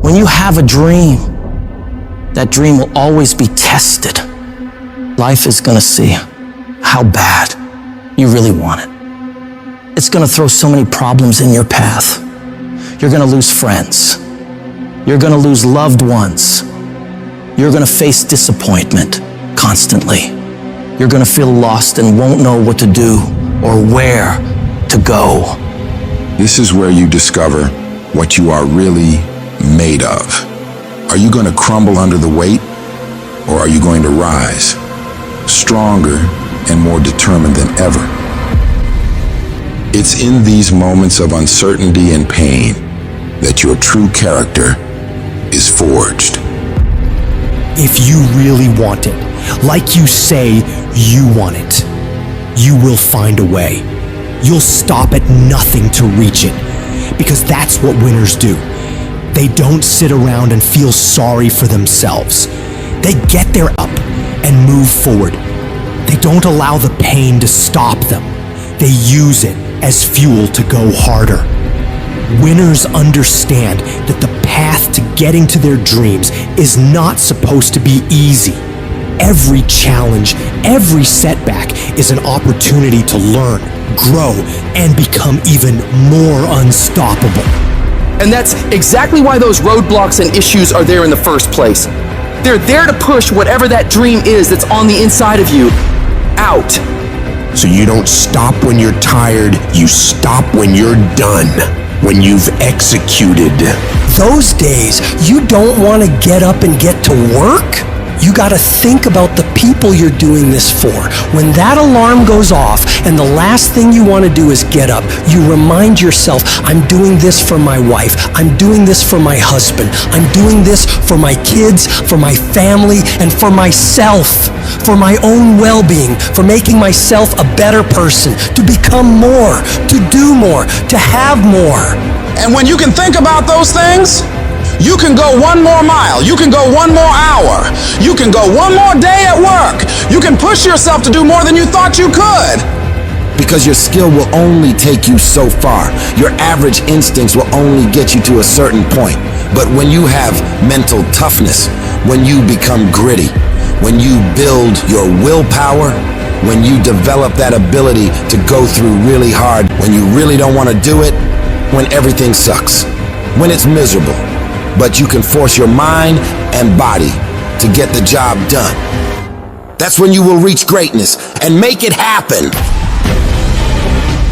When you have a dream, that dream will always be tested. Life is gonna see how bad you really want it. It's gonna throw so many problems in your path. You're gonna lose friends. You're gonna lose loved ones. You're gonna face disappointment constantly. You're gonna feel lost and won't know what to do or where to go. This is where you discover what you are really made of. Are you going to crumble under the weight, or are you going to rise, stronger and more determined than ever? It's in these moments of uncertainty and pain that your true character is forged. If you really want it, like you say you want it, you will find a way. You'll stop at nothing to reach it, because that's what winners do. They don't sit around and feel sorry for themselves. They get their up and move forward. They don't allow the pain to stop them. They use it as fuel to go harder. Winners understand that the path to getting to their dreams is not supposed to be easy. Every challenge, every setback is an opportunity to learn, grow, and become even more unstoppable. And that's exactly why those roadblocks and issues are there in the first place. They're there to push whatever that dream is that's on the inside of you out. So you don't stop when you're tired, you stop when you're done, when you've executed. Those days, you don't want to get up and get to work? You gotta think about the people you're doing this for. When that alarm goes off and the last thing you want to do is get up, you remind yourself, I'm doing this for my wife, I'm doing this for my husband, I'm doing this for my kids, for my family, and for myself, for my own well-being, for making myself a better person, to become more, to do more, to have more. And when you can think about those things, you can go one more mile, you can go one more hour, you can go one more day at work, you can push yourself to do more than you thought you could. Because your skill will only take you so far. Your average instincts will only get you to a certain point. But when you have mental toughness, when you become gritty, when you build your willpower, when you develop that ability to go through really hard, when you really don't want to do it, when everything sucks, when it's miserable, but you can force your mind and body to get the job done. That's when you will reach greatness and make it happen.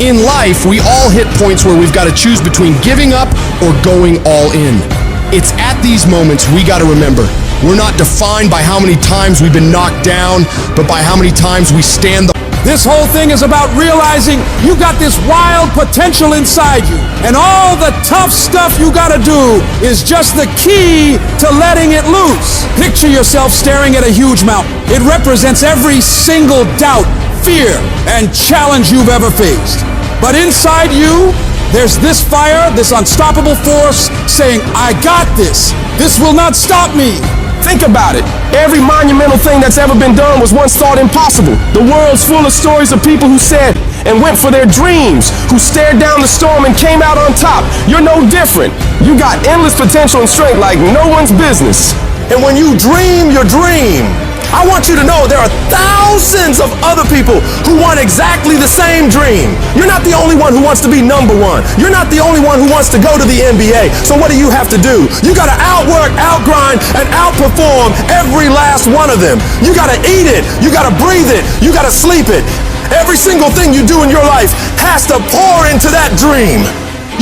In life, we all hit points where we've got to choose between giving up or going all in. It's at these moments we got to remember, we're not defined by how many times we've been knocked down, but by how many times we stand the... This whole thing is about realizing you got this wild potential inside you, and all the tough stuff you gotta do is just the key to letting it loose. Picture yourself staring at a huge mountain. It represents every single doubt, fear, and challenge you've ever faced. But inside you, there's this fire, this unstoppable force saying, I got this. This will not stop me. Think about it. Every monumental thing that's ever been done was once thought impossible. The world's full of stories of people who said and went for their dreams, who stared down the storm and came out on top. You're no different. You got endless potential and strength like no one's business. And when you dream your dream, I want you to know there are thousands of other people who want exactly the same dream. You're not the only one who wants to be number one. You're not the only one who wants to go to the NBA. So what do you have to do? You gotta outwork, outgrind, and outperform every last one of them. You gotta eat it. You gotta breathe it. You gotta sleep it. Every single thing you do in your life has to pour into that dream.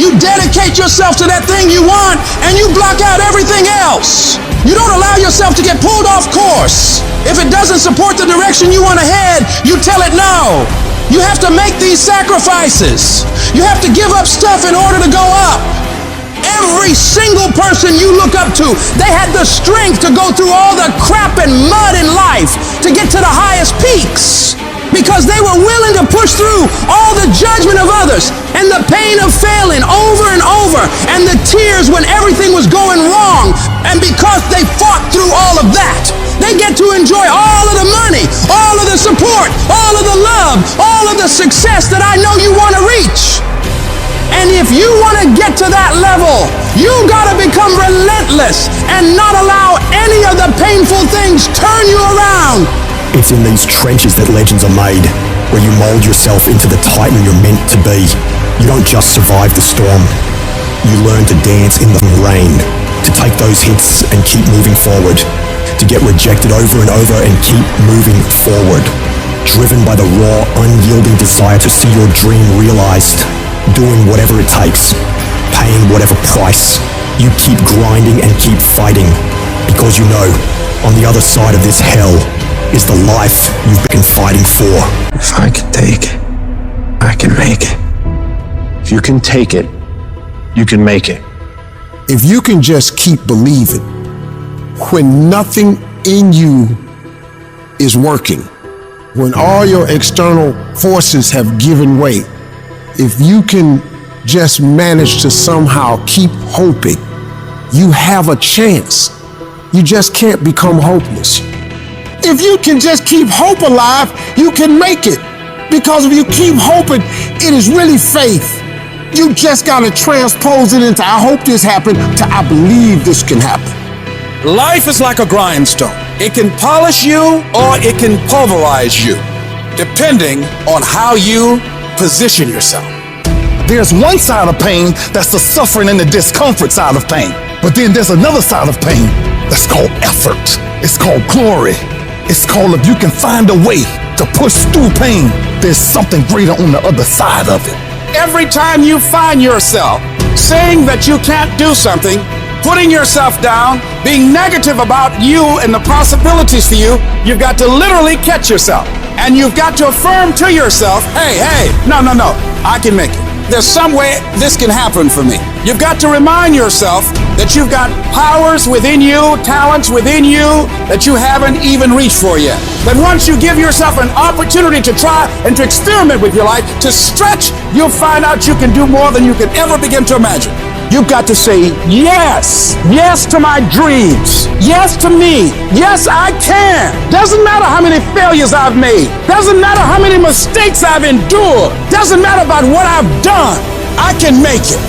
You dedicate yourself to that thing you want, and you block out everything else. You don't allow yourself to get pulled off course. If it doesn't support the direction you want to head, you tell it no. You have to make these sacrifices. You have to give up stuff in order to go up. Every single person you look up to, they had the strength to go through all the crap and mud in life to get to the highest peaks. Because they were willing to push through all the judgment of others and the pain of failing over and over and the tears when everything was going wrong. And because they fought through all of that, they get to enjoy all of the money, all of the support, all of the love, all of the success that I know you want to reach. And if you want to get to that level, you got to become relentless relentless and not allow any of the painful things turn you around. It's in these trenches that legends are made, where you mold yourself into the titan you're meant to be. You don't just survive the storm. You learn to dance in the rain, to take those hits and keep moving forward, to get rejected over and over and keep moving forward, driven by the raw, unyielding desire to see your dream realized, doing whatever it takes, paying whatever price. You keep grinding and keep fighting, because you know, on the other side of this hell is the life you've been fighting for. If I can take it, I can make it. If you can take it, you can make it. If you can just keep believing when nothing in you is working, when all your external forces have given way, if you can just manage to somehow keep hoping, you have a chance. You just can't become hopeless. If you can just keep hope alive, you can make it. Because if you keep hoping, it is really faith. You just gotta transpose it into I hope this happened to I believe this can happen. Life is like a grindstone. It can polish you or it can pulverize you, depending on how you position yourself. There's one side of pain that's the suffering and the discomfort side of pain. But then there's another side of pain that's called effort. It's called glory. It's called if you can find a way to push through pain, there's something greater on the other side of it. Every time you find yourself saying that you can't do something, putting yourself down, being negative about you and the possibilities for you, you've got to literally catch yourself. And you've got to affirm to yourself, hey, no, I can make it. There's some way this can happen for me. You've got to remind yourself that you've got powers within you, talents within you that you haven't even reached for yet. That once you give yourself an opportunity to try and to experiment with your life, to stretch, you'll find out you can do more than you can ever begin to imagine. You've got to say yes. Yes to my dreams. Yes to me. Yes, I can. Doesn't matter how many failures I've made. Doesn't matter how many mistakes I've endured. Doesn't matter about what I've done. I can make it.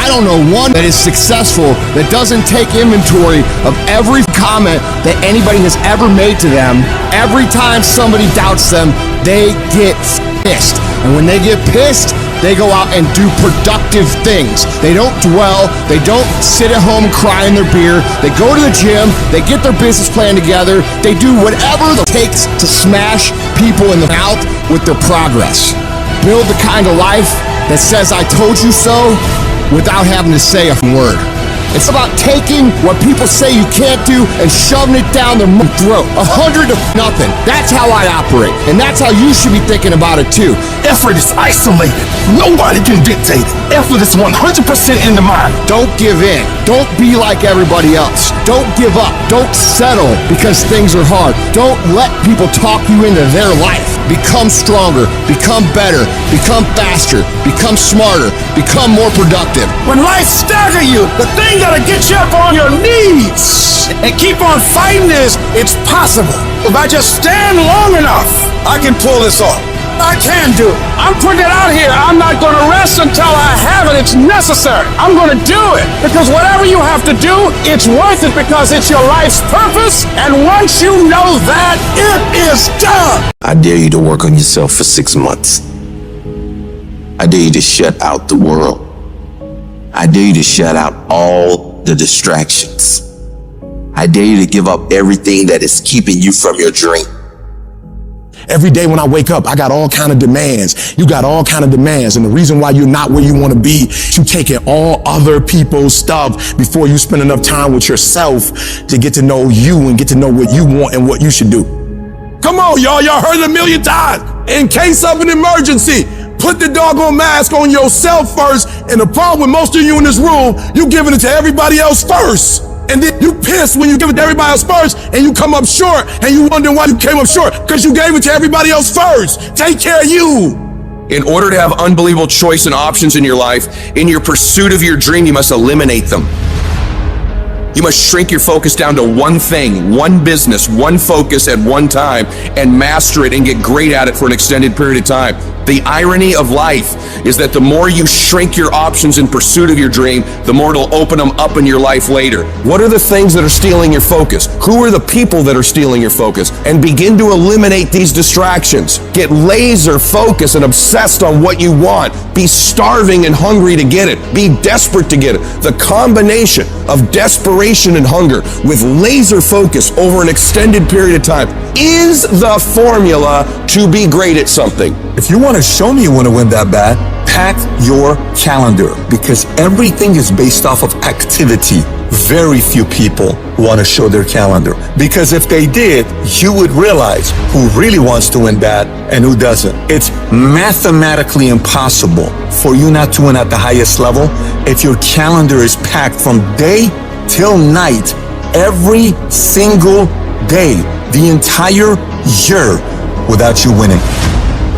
I don't know one that is successful that doesn't take inventory of every comment that anybody has ever made to them. Every time somebody doubts them, they get pissed. And when they get pissed, they go out and do productive things. They don't dwell. They don't sit at home crying their beer. They go to the gym. They get their business plan together. They do whatever it takes to smash people in the mouth with their progress. Build the kind of life that says, I told you so, without having to say a word. It's about taking what people say you can't do and shoving it down their throat. 100 to nothing. That's how I operate. And that's how you should be thinking about it too. Effort is isolated. Nobody can dictate it. Effort is 100% in the mind. Don't give in. Don't be like everybody else. Don't give up. Don't settle because things are hard. Don't let people talk you into their life. Become stronger. Become better. Become faster. Become smarter. Become more productive. When life staggers you, the thing that'll get you up on your knees and keep on fighting is, it's possible. If I just stand long enough, I can pull this off. I can do it. I'm putting it out here. I'm not going to rest until I have it. It's necessary. I'm going to do it. Because whatever you have to do, it's worth it because it's your life's purpose. And once you know that, it is done. I dare you to work on yourself for 6 months. I dare you to shut out the world. I dare you to shut out all the distractions. I dare you to give up everything that is keeping you from your dream. Every day when I wake up, I got all kind of demands. You got all kind of demands. And the reason why you're not where you want to be, you taking all other people's stuff before you spend enough time with yourself to get to know you and get to know what you want and what you should do. Come on, y'all. Y'all heard it a million times. In case of an emergency, put the doggone mask on yourself first. And the problem with most of you in this room, you giving it to everybody else first. And then you pissed when you give it to everybody else first and you come up short and you wonder why you came up short because you gave it to everybody else first. Take care of you. In order to have unbelievable choice and options in your life, in your pursuit of your dream, you must eliminate them. You must shrink your focus down to one thing, one business, one focus at one time, and master it and get great at it for an extended period of time. The irony of life is that the more you shrink your options in pursuit of your dream, the more it'll open them up in your life later. What are the things that are stealing your focus? Who are the people that are stealing your focus? And begin to eliminate these distractions. Get laser focused and obsessed on what you want. Be starving and hungry to get it. Be desperate to get it. The combination of desperation and hunger with laser focus over an extended period of time is the formula to be great at something. If you want to show me you want to win that bad, pack your calendar, because everything is based off of activity. Very few people want to show their calendar, because if they did, you would realize who really wants to win bad and who doesn't. It's mathematically impossible for you not to win at the highest level if your calendar is packed from day till night, every single day, the entire year, without you winning.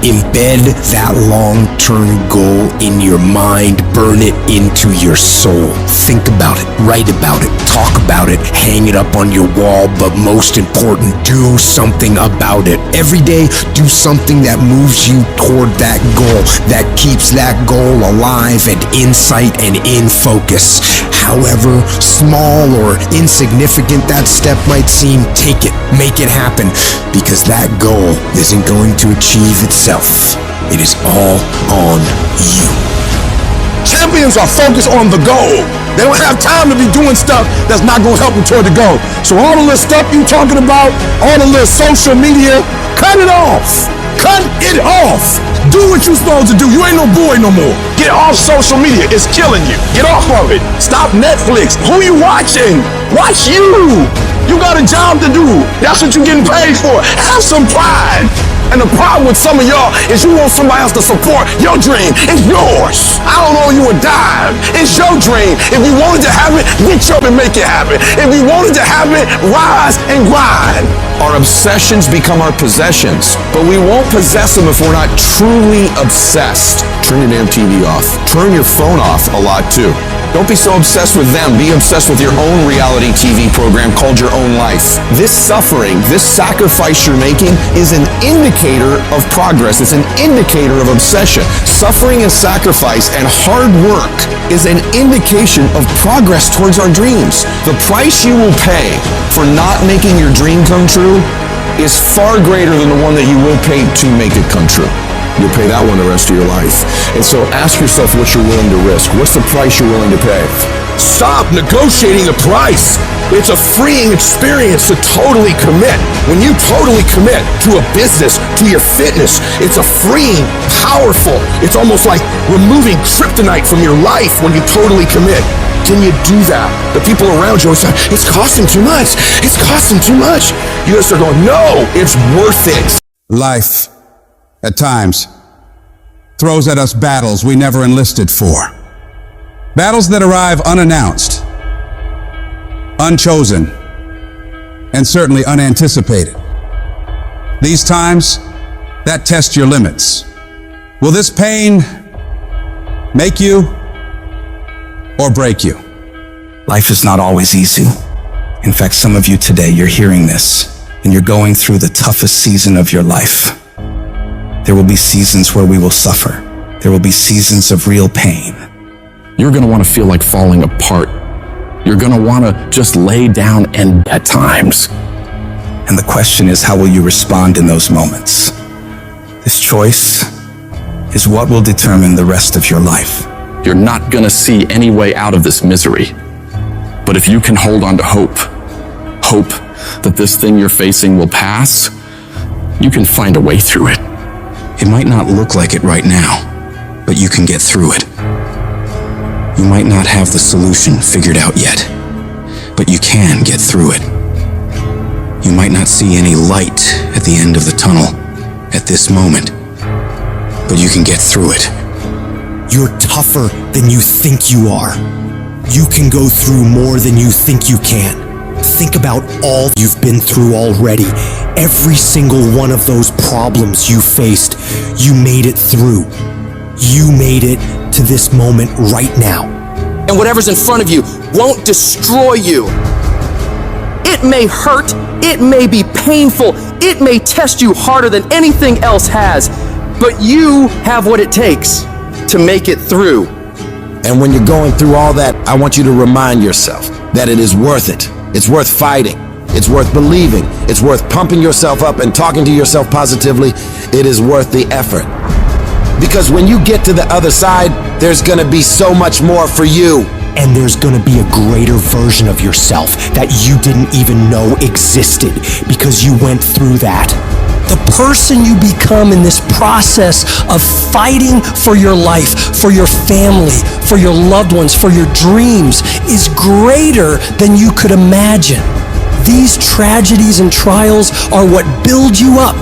Embed that long-term goal in your mind. Burn it into your soul. Think about it, write about it, talk about it, hang it up on your wall, but most important, do something about it. Every day, do something that moves you toward that goal, that keeps that goal alive and in sight and in focus. However small or insignificant that step might seem, take it, make it happen, because that goal isn't going to achieve itself. It is all on you. Champions are focused on the goal. They don't have time to be doing stuff that's not going to help them toward the goal. So all the little stuff you talking about, all the little social media, cut it off. Cut it off. Do what you're supposed to do. You ain't no boy no more. Get off social media. It's killing you. Get off of it. Stop Netflix. Who you watching? Watch you. You got a job to do. That's what you're getting paid for. Have some pride. And the problem with some of y'all is you want somebody else to support your dream. It's yours. I don't owe you a dime. It's your dream. If you wanted to have it, reach up and make it happen. If you wanted to have it, rise and grind. Our obsessions become our possessions, but we won't possess them if we're not truly obsessed. Turn your damn TV off. Turn your phone off a lot too. Don't be so obsessed with them. Be obsessed with your own reality TV program called Your Own Life. This suffering, this sacrifice you're making is an indicator of progress. It's an indicator of obsession. Suffering and sacrifice and hard work is an indication of progress towards our dreams. The price you will pay for not making your dream come true is far greater than the one that you will pay to make it come true. You'll pay that one the rest of your life. And so ask yourself what you're willing to risk. What's the price you're willing to pay? Stop negotiating the price. It's a freeing experience to totally commit. When you totally commit to a business, to your fitness, it's a freeing, powerful, it's almost like removing kryptonite from your life when you totally commit. Can you do that? The people around you are saying, it's costing too much. It's costing too much. You just are going, no, it's worth it. Life, at times, throws at us battles we never enlisted for. Battles that arrive unannounced, unchosen, and certainly unanticipated. These times that test your limits. Will this pain make you or break you? Life is not always easy. In fact, some of you today, you're hearing this and you're going through the toughest season of your life. There will be seasons where we will suffer. There will be seasons of real pain. You're going to want to feel like falling apart. You're going to want to just lay down and at times. And the question is, how will you respond in those moments? This choice is what will determine the rest of your life. You're not going to see any way out of this misery. But if you can hold on to hope that this thing you're facing will pass, you can find a way through it. It might not look like it right now, but you can get through it. You might not have the solution figured out yet, but you can get through it. You might not see any light at the end of the tunnel at this moment, but you can get through it. You're tougher than you think you are. You can go through more than you think you can. Think about all you've been through already. Every single one of those problems you faced, you made it through. You made it to this moment right now. And whatever's in front of you won't destroy you. It may hurt, it may be painful, it may test you harder than anything else has, but you have what it takes to make it through. And when you're going through all that, I want you to remind yourself that it is worth it. It's worth fighting. It's worth believing. It's worth pumping yourself up and talking to yourself positively. It is worth the effort. Because when you get to the other side, there's gonna be so much more for you. And there's gonna be a greater version of yourself that you didn't even know existed because you went through that. The person you become in this process of fighting for your life, for your family, for your loved ones, for your dreams is greater than you could imagine. These tragedies and trials are what build you up.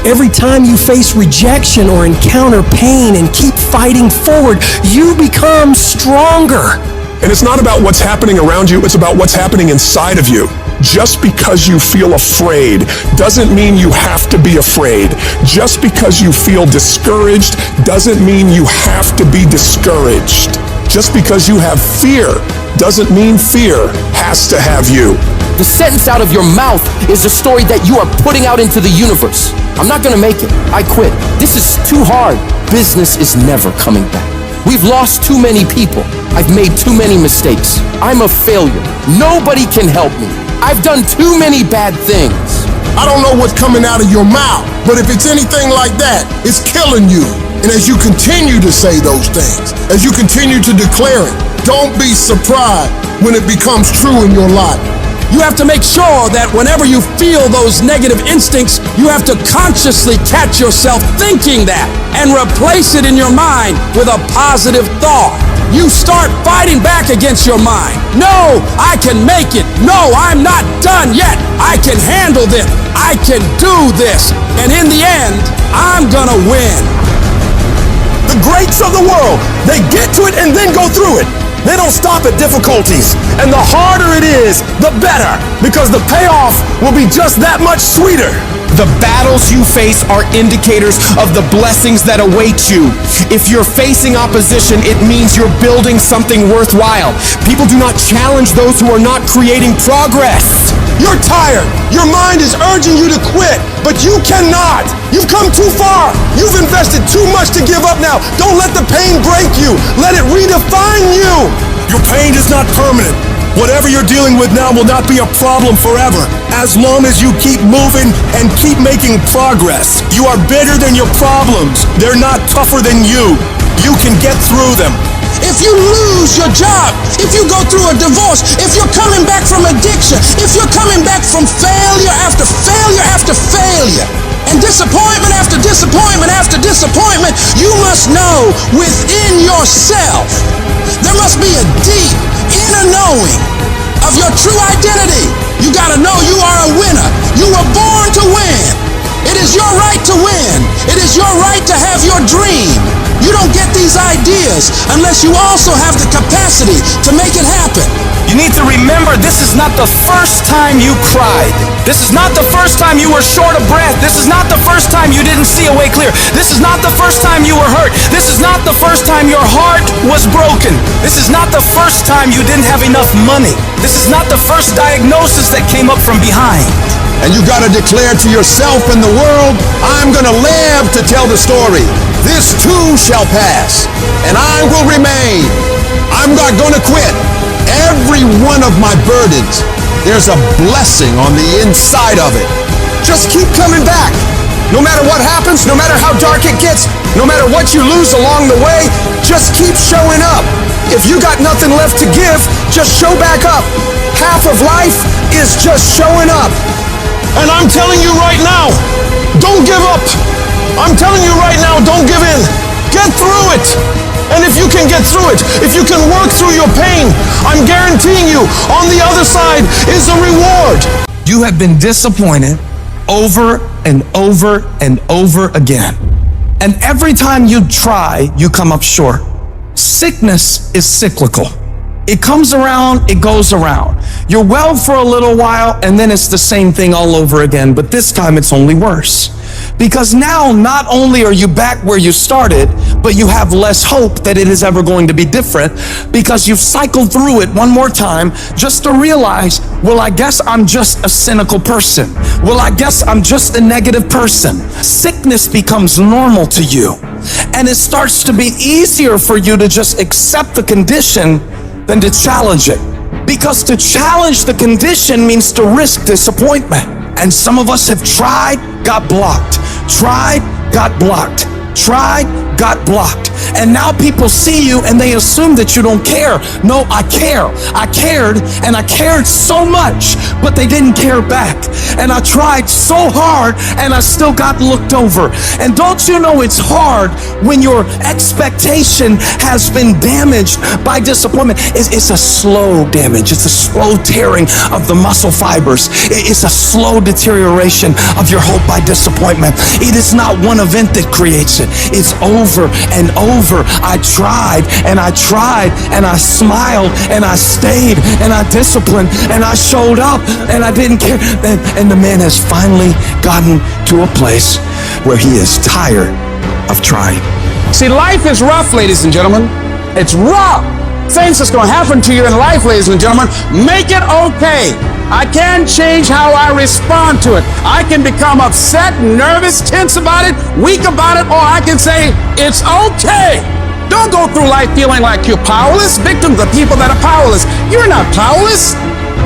Every time you face rejection or encounter pain and keep fighting forward, you become stronger. And it's not about what's happening around you, it's about what's happening inside of you. Just because you feel afraid doesn't mean you have to be afraid. Just because you feel discouraged doesn't mean you have to be discouraged. Just because you have fear doesn't mean fear has to have you. The sentence out of your mouth is a story that you are putting out into the universe. I'm not gonna make it. I quit. This is too hard. Business is never coming back. We've lost too many people. I've made too many mistakes. I'm a failure. Nobody can help me. I've done too many bad things. I don't know what's coming out of your mouth, but if it's anything like that, it's killing you. And as you continue to say those things, as you continue to declare it, don't be surprised when it becomes true in your life. You have to make sure that whenever you feel those negative instincts, you have to consciously catch yourself thinking that and replace it in your mind with a positive thought. You start fighting back against your mind. No, I can make it. No, I'm not done yet. I can handle this. I can do this. And in the end, I'm gonna win. The greats of the world, they get to it and then go through it. They don't stop at difficulties. And the harder it is, the better, because the payoff will be just that much sweeter. The battles you face are indicators of the blessings that await you. If you're facing opposition, it means you're building something worthwhile. People do not challenge those who are not creating progress. You're tired. Your mind is urging you to quit, but you cannot. You've come too far. You've invested too much to give up now. Don't let the pain break you. Let it redefine you. Your pain is not permanent. Whatever you're dealing with now will not be a problem forever, as long as you keep moving and keep making progress. You are bigger than your problems. They're not tougher than you. You can get through them. If you lose your job, if you go through a divorce, if you're coming back from addiction, if you're coming back from failure after failure after failure, and disappointment after disappointment after disappointment, you must know within yourself, there must be a deep inner knowing of your true identity. You gotta know you are a winner. You were born to win. It is your right to win. It is your right to have your dream. You don't get these ideas unless you also have the capacity to make it happen. You need to remember, this is not the first time you cried. This is not the first time you were short of breath. This is not the first time you didn't see a way clear. This is not the first time you were hurt. This is not the first time your heart was broken. This is not the first time you didn't have enough money. This is not the first diagnosis that came up from behind. And you gotta declare to yourself and the world, I'm gonna live to tell the story. This too shall pass, and I will remain. I'm not gonna quit. Every one of my burdens, there's a blessing on the inside of it. Just keep coming back. No matter what happens, no matter how dark it gets, no matter what you lose along the way, just keep showing up. If you got nothing left to give, just show back up. Half of life is just showing up. And I'm telling you right now, don't give up. I'm telling you right now, don't give in. Get through it. And if you can get through it, if you can work through your pain, I'm guaranteeing you, on the other side is a reward. You have been disappointed over and over and over again. And every time you try, you come up short. Sickness is cyclical. It comes around, it goes around. You're well for a little while, and then it's the same thing all over again, but this time it's only worse. Because now, not only are you back where you started, but you have less hope that it is ever going to be different, because you've cycled through it one more time just to realize, well, I guess I'm just a cynical person. Well, I guess I'm just a negative person. Sickness becomes normal to you, and it starts to be easier for you to just accept the condition than to challenge it. Because to challenge the condition means to risk disappointment. And some of us have tried, got blocked. Tried, got blocked. Tried, got blocked. And now people see you and they assume that you don't care. No, I care. I cared, and I cared so much, but they didn't care back. And I tried so hard and I still got looked over. And don't you know it's hard when your expectation has been damaged by disappointment? It's a slow damage. It's a slow tearing of the muscle fibers. It's a slow deterioration of your hope by disappointment. It is not one event that creates it. It's over and over. I tried and I tried and I smiled and I stayed and I disciplined and I showed up and I didn't care. And the man has finally gotten to a place where he is tired of trying. See, life is rough, ladies and gentlemen. It's rough. Things that's going to happen to you in life, ladies and gentlemen, make it okay. I can change how I respond to it. I can become upset, nervous, tense about it, weak about it, or I can say, it's okay. Don't go through life feeling like you're powerless, victims of people that are powerless. You're not powerless.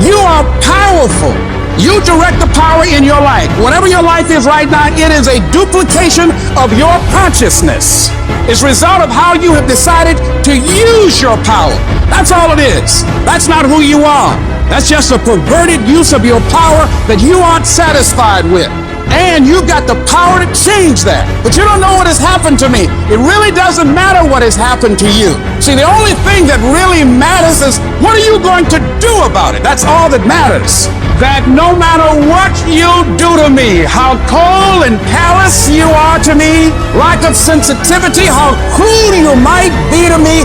You are powerful. You direct the power in your life. Whatever your life is right now, it is a duplication of your consciousness. It's a result of how you have decided to use your power. That's all it is. That's not who you are. That's just a perverted use of your power that you aren't satisfied with. And you've got the power to change that. But you don't know what has happened to me. It really doesn't matter what has happened to you. See, the only thing that really matters is, what are you going to do about it? That's all that matters. That no matter what you do to me, how cold and callous you are to me, lack of sensitivity, how cruel you might be to me,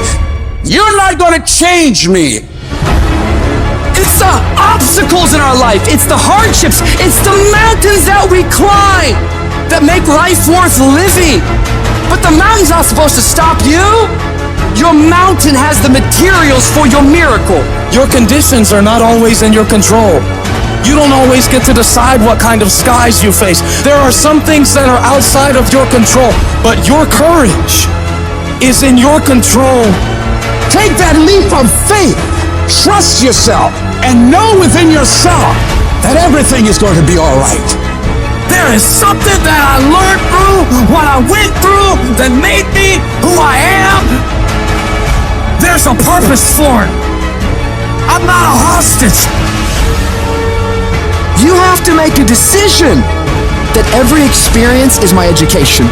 you're not going to change me. It's the obstacles in our life. It's the hardships. It's the mountains that we climb that make life worth living. But the mountain's not supposed to stop you. Your mountain has the materials for your miracle. Your conditions are not always in your control. You don't always get to decide what kind of skies you face. There are some things that are outside of your control, but your courage is in your control. Take that leap of faith. Trust yourself and know within yourself that everything is going to be all right. There is something that I learned through what I went through that made me who I am. There's a purpose for it. I'm not a hostage. You have to make a decision that every experience is my education.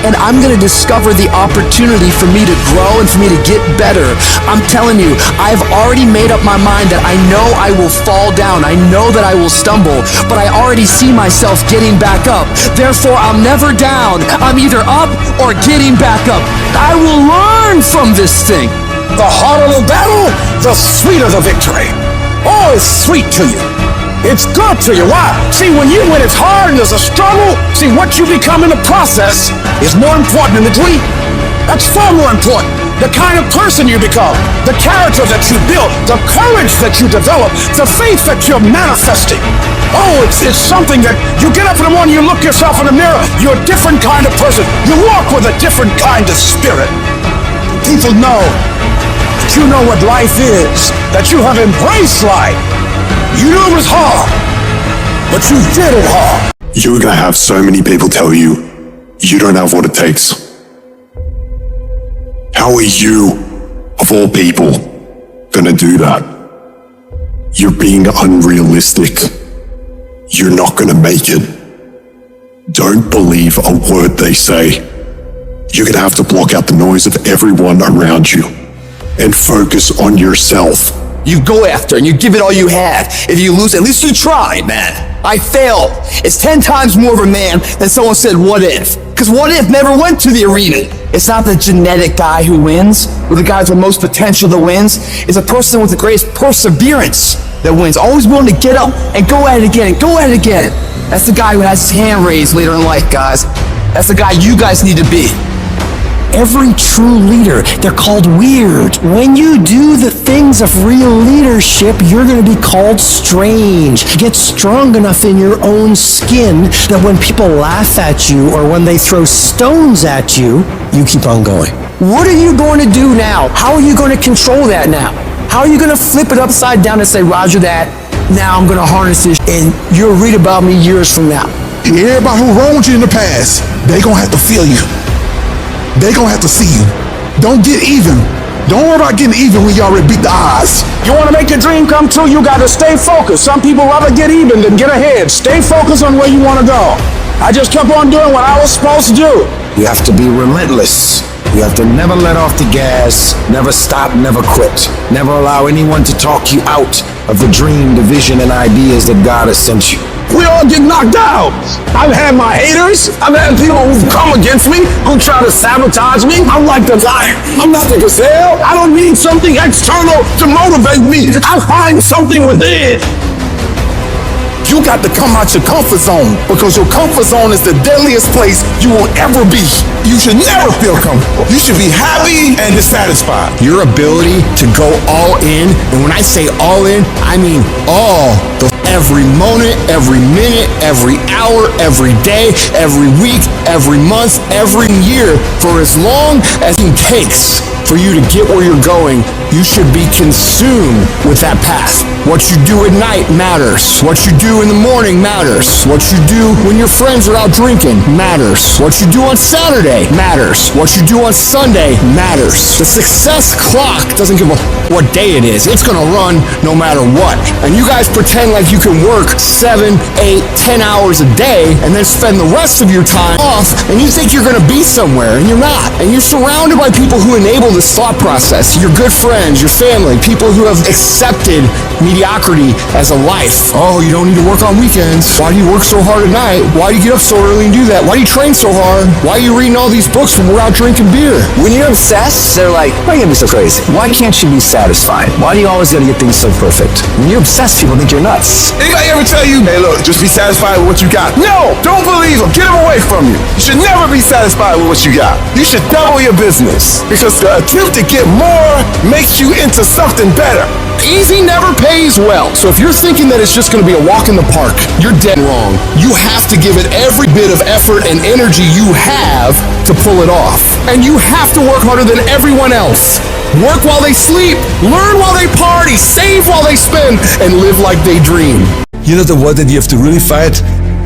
And I'm going to discover the opportunity for me to grow and for me to get better. I'm telling you, I've already made up my mind that I know I will fall down. I know that I will stumble, but I already see myself getting back up. Therefore, I'm never down. I'm either up or getting back up. I will learn from this thing. The harder the battle, the sweeter the victory. Oh, it's sweet to you. It's good to you. Why? See, when it's hard and there's a struggle, see, what you become in the process is more important than the dream. That's far more important. The kind of person you become, the character that you build, the courage that you develop, the faith that you're manifesting. Oh, it's something that you get up in the morning, you look yourself in the mirror, you're a different kind of person. You walk with a different kind of spirit. People know that you know what life is, that you have embraced life. You knew it was hard, but you did it hard. You're gonna have so many people tell you, you don't have what it takes. How are you, of all people, gonna do that? You're being unrealistic. You're not gonna make it. Don't believe a word they say. You're gonna have to block out the noise of everyone around you and focus on yourself. You go after and you give it all you had. If you lose, at least you tried, man. I failed. It's 10 times more of a man than someone said, what if? Because what if never went to the arena. It's not the genetic guy who wins, or the guy with the most potential that wins. It's a person with the greatest perseverance that wins. Always willing to get up and go at it again, and go at it again. That's the guy who has his hand raised later in life, guys. That's the guy you guys need to be. Every true leader, they're called weird. When you do the things of real leadership, you're going to be called strange. Get strong enough in your own skin that when people laugh at you or when they throw stones at you, you keep on going. What are you going to do now? How are you going to control that now? How are you going to flip it upside down and say, Roger that, now I'm going to harness this, and you'll read about me years from now. Everybody who wronged you in the past, they gonna have to feel you. They gonna have to see you. Don't get even. Don't worry about getting even when you already beat the odds. You want to make your dream come true, you got to stay focused. Some people rather get even than get ahead. Stay focused on where you want to go. I just kept on doing what I was supposed to do. You have to be relentless. You have to never let off the gas, never stop, never quit. Never allow anyone to talk you out of the dream, the vision, and ideas that God has sent you. We all get knocked out. I've had my haters. I've had people who've come against me, who try to sabotage me. I'm like the guy. I'm not the gazelle. I don't need something external to motivate me. I find something within. You got to come out your comfort zone, because your comfort zone is the deadliest place you will ever be. You should never feel comfortable. You should be happy and dissatisfied. Your ability to go all in, and when I say all in, I mean all the every moment, every minute, every hour, every day, every week, every month, every year, for as long as it takes for you to get where you're going. You should be consumed with that path. What you do at night matters. What you do in the morning matters. What you do when your friends are out drinking matters. What you do on Saturday matters. What you do on Sunday matters. The success clock doesn't give a what day it is. It's gonna run no matter what. And you guys pretend like you can work 7, 8, 10 hours a day and then spend the rest of your time off, and you think you're gonna be somewhere, and you're not. And you're surrounded by people who enable this thought process. Your good friends, your family, people who have accepted mediocrity as a life. Oh, you don't need to work on weekends. Why do you work so hard at night? Why do you get up so early and do that? Why do you train so hard? Why are you reading all these books when we're out drinking beer? When you're obsessed, they're like, why are you gonna be so crazy? Why can't you be satisfied? Why do you always gotta get things so perfect? When you're obsessed, people think you're nuts. Anybody ever tell you, hey look, just be satisfied with what you got? No, don't believe them. Get them away from you. You should never be satisfied with what you got. You should double your business, because the attempt to get more makes you into something better. Easy never pays well. So if you're thinking that it's just going to be a walk in the park, you're dead wrong. You have to give it every bit of effort and energy you have to pull it off. And you have to work harder than everyone else. Work while they sleep, learn while they party, save while they spend, and live like they dream. You know, the war that you have to really fight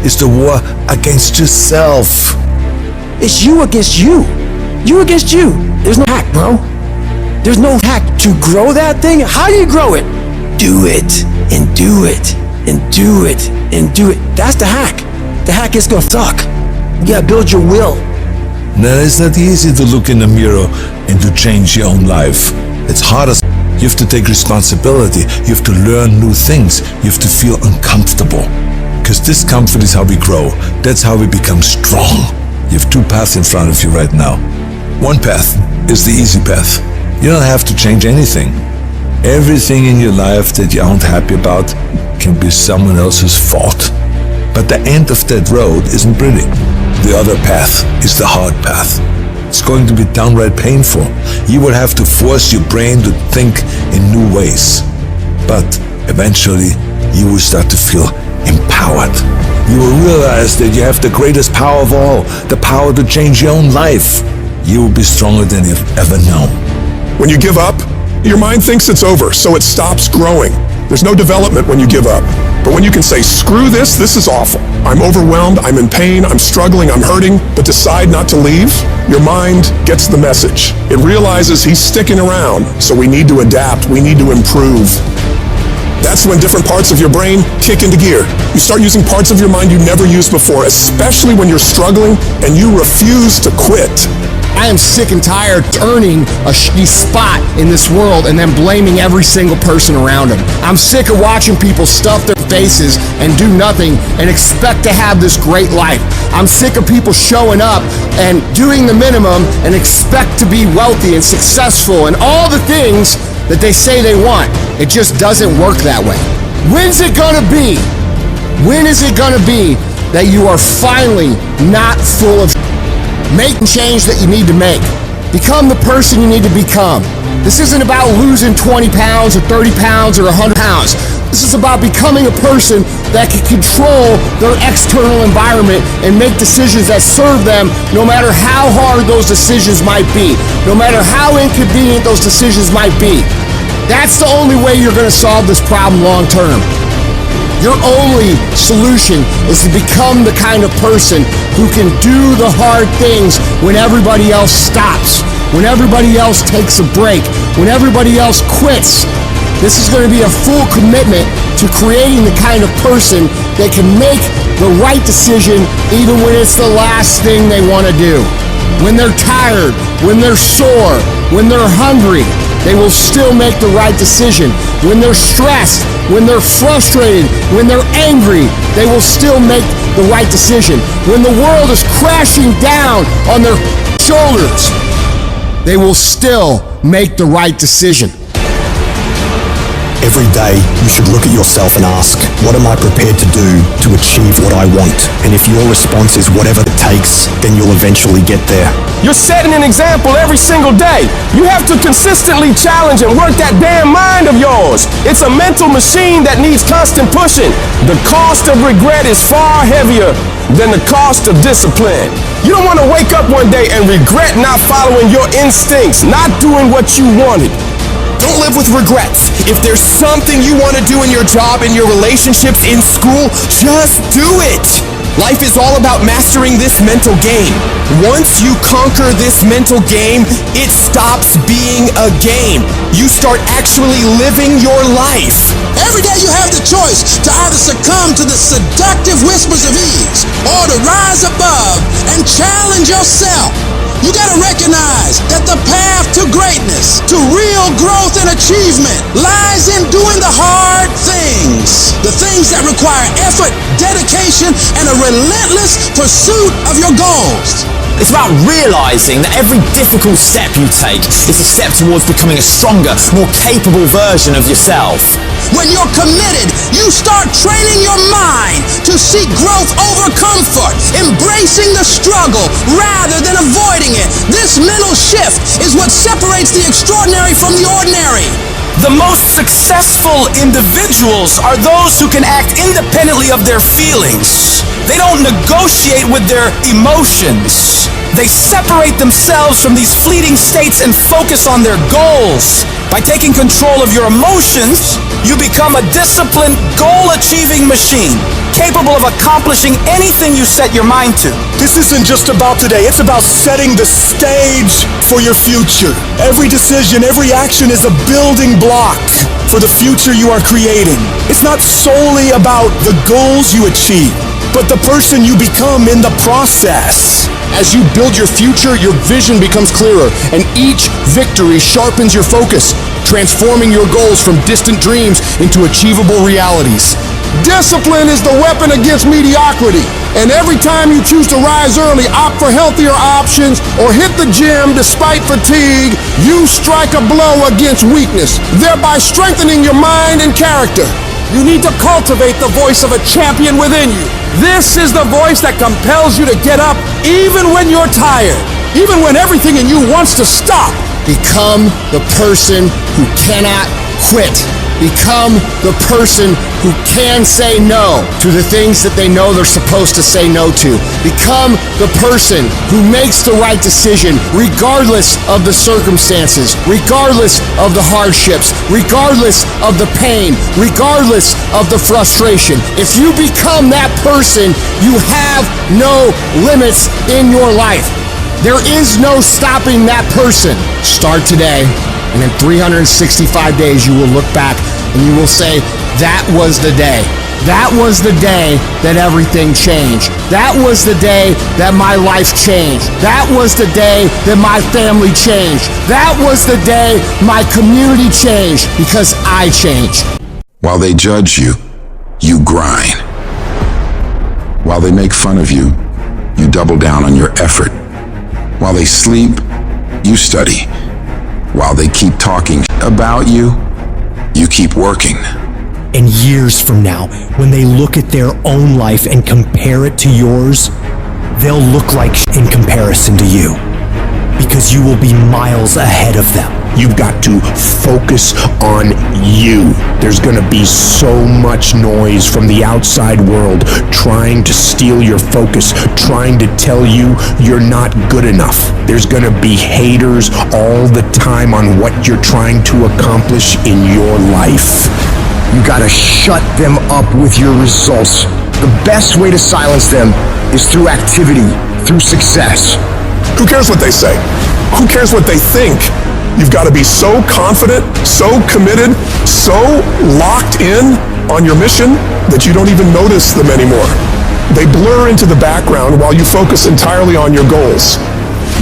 is the war against yourself. It's you against you. You against you. There's no hack, bro. There's no hack to grow that thing. How do you grow it? Do it, and do it, and do it, and do it. That's the hack. The hack is gonna suck. You gotta build your will. No, it's not easy to look in the mirror and to change your own life. It's harder. You have to take responsibility. You have to learn new things. You have to feel uncomfortable. Because discomfort is how we grow. That's how we become strong. You have two paths in front of you right now. One path is the easy path. You don't have to change anything. Everything in your life that you aren't happy about can be someone else's fault. But the end of that road isn't pretty. The other path is the hard path. It's going to be downright painful. You will have to force your brain to think in new ways. But eventually, you will start to feel empowered. You will realize that you have the greatest power of all, the power to change your own life. You will be stronger than you've ever known. When you give up, your mind thinks it's over, so it stops growing. There's no development when you give up. But when you can say, screw this is awful. I'm overwhelmed, I'm in pain, I'm struggling, I'm hurting, but decide not to leave, your mind gets the message. It realizes he's sticking around, so we need to adapt, we need to improve. That's when different parts of your brain kick into gear. You start using parts of your mind you never used before, especially when you're struggling and you refuse to quit. I am sick and tired of earning a shitty spot in this world and then blaming every single person around them. I'm sick of watching people stuff their faces and do nothing and expect to have this great life. I'm sick of people showing up and doing the minimum and expect to be wealthy and successful and all the things that they say they want. It just doesn't work that way. When's it gonna be? When is it gonna be that you are finally not full of making change that you need to make? Become the person you need to become. This isn't about losing 20 pounds or 30 pounds or 100 pounds. This is about becoming a person that can control their external environment and make decisions that serve them no matter how hard those decisions might be, no matter how inconvenient those decisions might be. That's the only way you're going to solve this problem long term. Your only solution is to become the kind of person who can do the hard things when everybody else stops, when everybody else takes a break, when everybody else quits. This is going to be a full commitment to creating the kind of person that can make the right decision even when it's the last thing they want to do. When they're tired, when they're sore, when they're hungry, they will still make the right decision. When they're stressed, when they're frustrated, when they're angry, they will still make the right decision. When the world is crashing down on their shoulders, they will still make the right decision. Every day, you should look at yourself and ask, what am I prepared to do to achieve what I want? And if your response is whatever it takes, then you'll eventually get there. You're setting an example every single day. You have to consistently challenge and work that damn mind of yours. It's a mental machine that needs constant pushing. The cost of regret is far heavier than the cost of discipline. You don't want to wake up one day and regret not following your instincts, not doing what you wanted. Don't live with regrets. If there's something you want to do in your job, in your relationships, in school, just do it. Life is all about mastering this mental game. Once you conquer this mental game, it stops being a game. You start actually living your life. Every day you have the choice to either succumb to the seductive whispers of ease or to rise above and challenge yourself. You gotta recognize that the path to greatness, to real growth and achievement, lies in doing the hard things. The things that require effort, dedication, and a relentless pursuit of your goals. It's about realizing that every difficult step you take is a step towards becoming a stronger, more capable version of yourself. When you're committed, you start training your mind to seek growth over comfort, embracing the struggle rather than avoiding it. This mental shift is what separates the extraordinary from the ordinary. The most successful individuals are those who can act independently of their feelings. They don't negotiate with their emotions. They separate themselves from these fleeting states and focus on their goals. By taking control of your emotions, you become a disciplined, goal-achieving machine, capable of accomplishing anything you set your mind to. This isn't just about today, it's about setting the stage for your future. Every decision, every action is a building block for the future you are creating. It's not solely about the goals you achieve, but the person you become in the process. As you build your future, your vision becomes clearer, and each victory sharpens your focus, transforming your goals from distant dreams into achievable realities. Discipline is the weapon against mediocrity. And every time you choose to rise early, opt for healthier options, or hit the gym despite fatigue, you strike a blow against weakness, thereby strengthening your mind and character. You need to cultivate the voice of a champion within you. This is the voice that compels you to get up even when you're tired, even when everything in you wants to stop. Become the person who cannot quit. Become the person who can say no to the things that they know they're supposed to say no to. Become the person who makes the right decision regardless of the circumstances, regardless of the hardships, regardless of the pain, regardless of the frustration. If you become that person, you have no limits in your life. There is no stopping that person. Start today. And in 365 days, you will look back and you will say, that was the day. That was the day that everything changed. That was the day that my life changed. That was the day that my family changed. That was the day my community changed because I changed. While they judge you, you grind. While they make fun of you, you double down on your effort. While they sleep, you study. While they keep talking about you, you keep working. And years from now, when they look at their own life and compare it to yours, they'll look like in comparison to you. Because you will be miles ahead of them. You've got to focus on you. There's gonna be so much noise from the outside world trying to steal your focus, trying to tell you you're not good enough. There's gonna be haters all the time on what you're trying to accomplish in your life. You gotta shut them up with your results. The best way to silence them is through activity, through success. Who cares what they say? Who cares what they think? You've got to be so confident, so committed, so locked in on your mission that you don't even notice them anymore. They blur into the background while you focus entirely on your goals.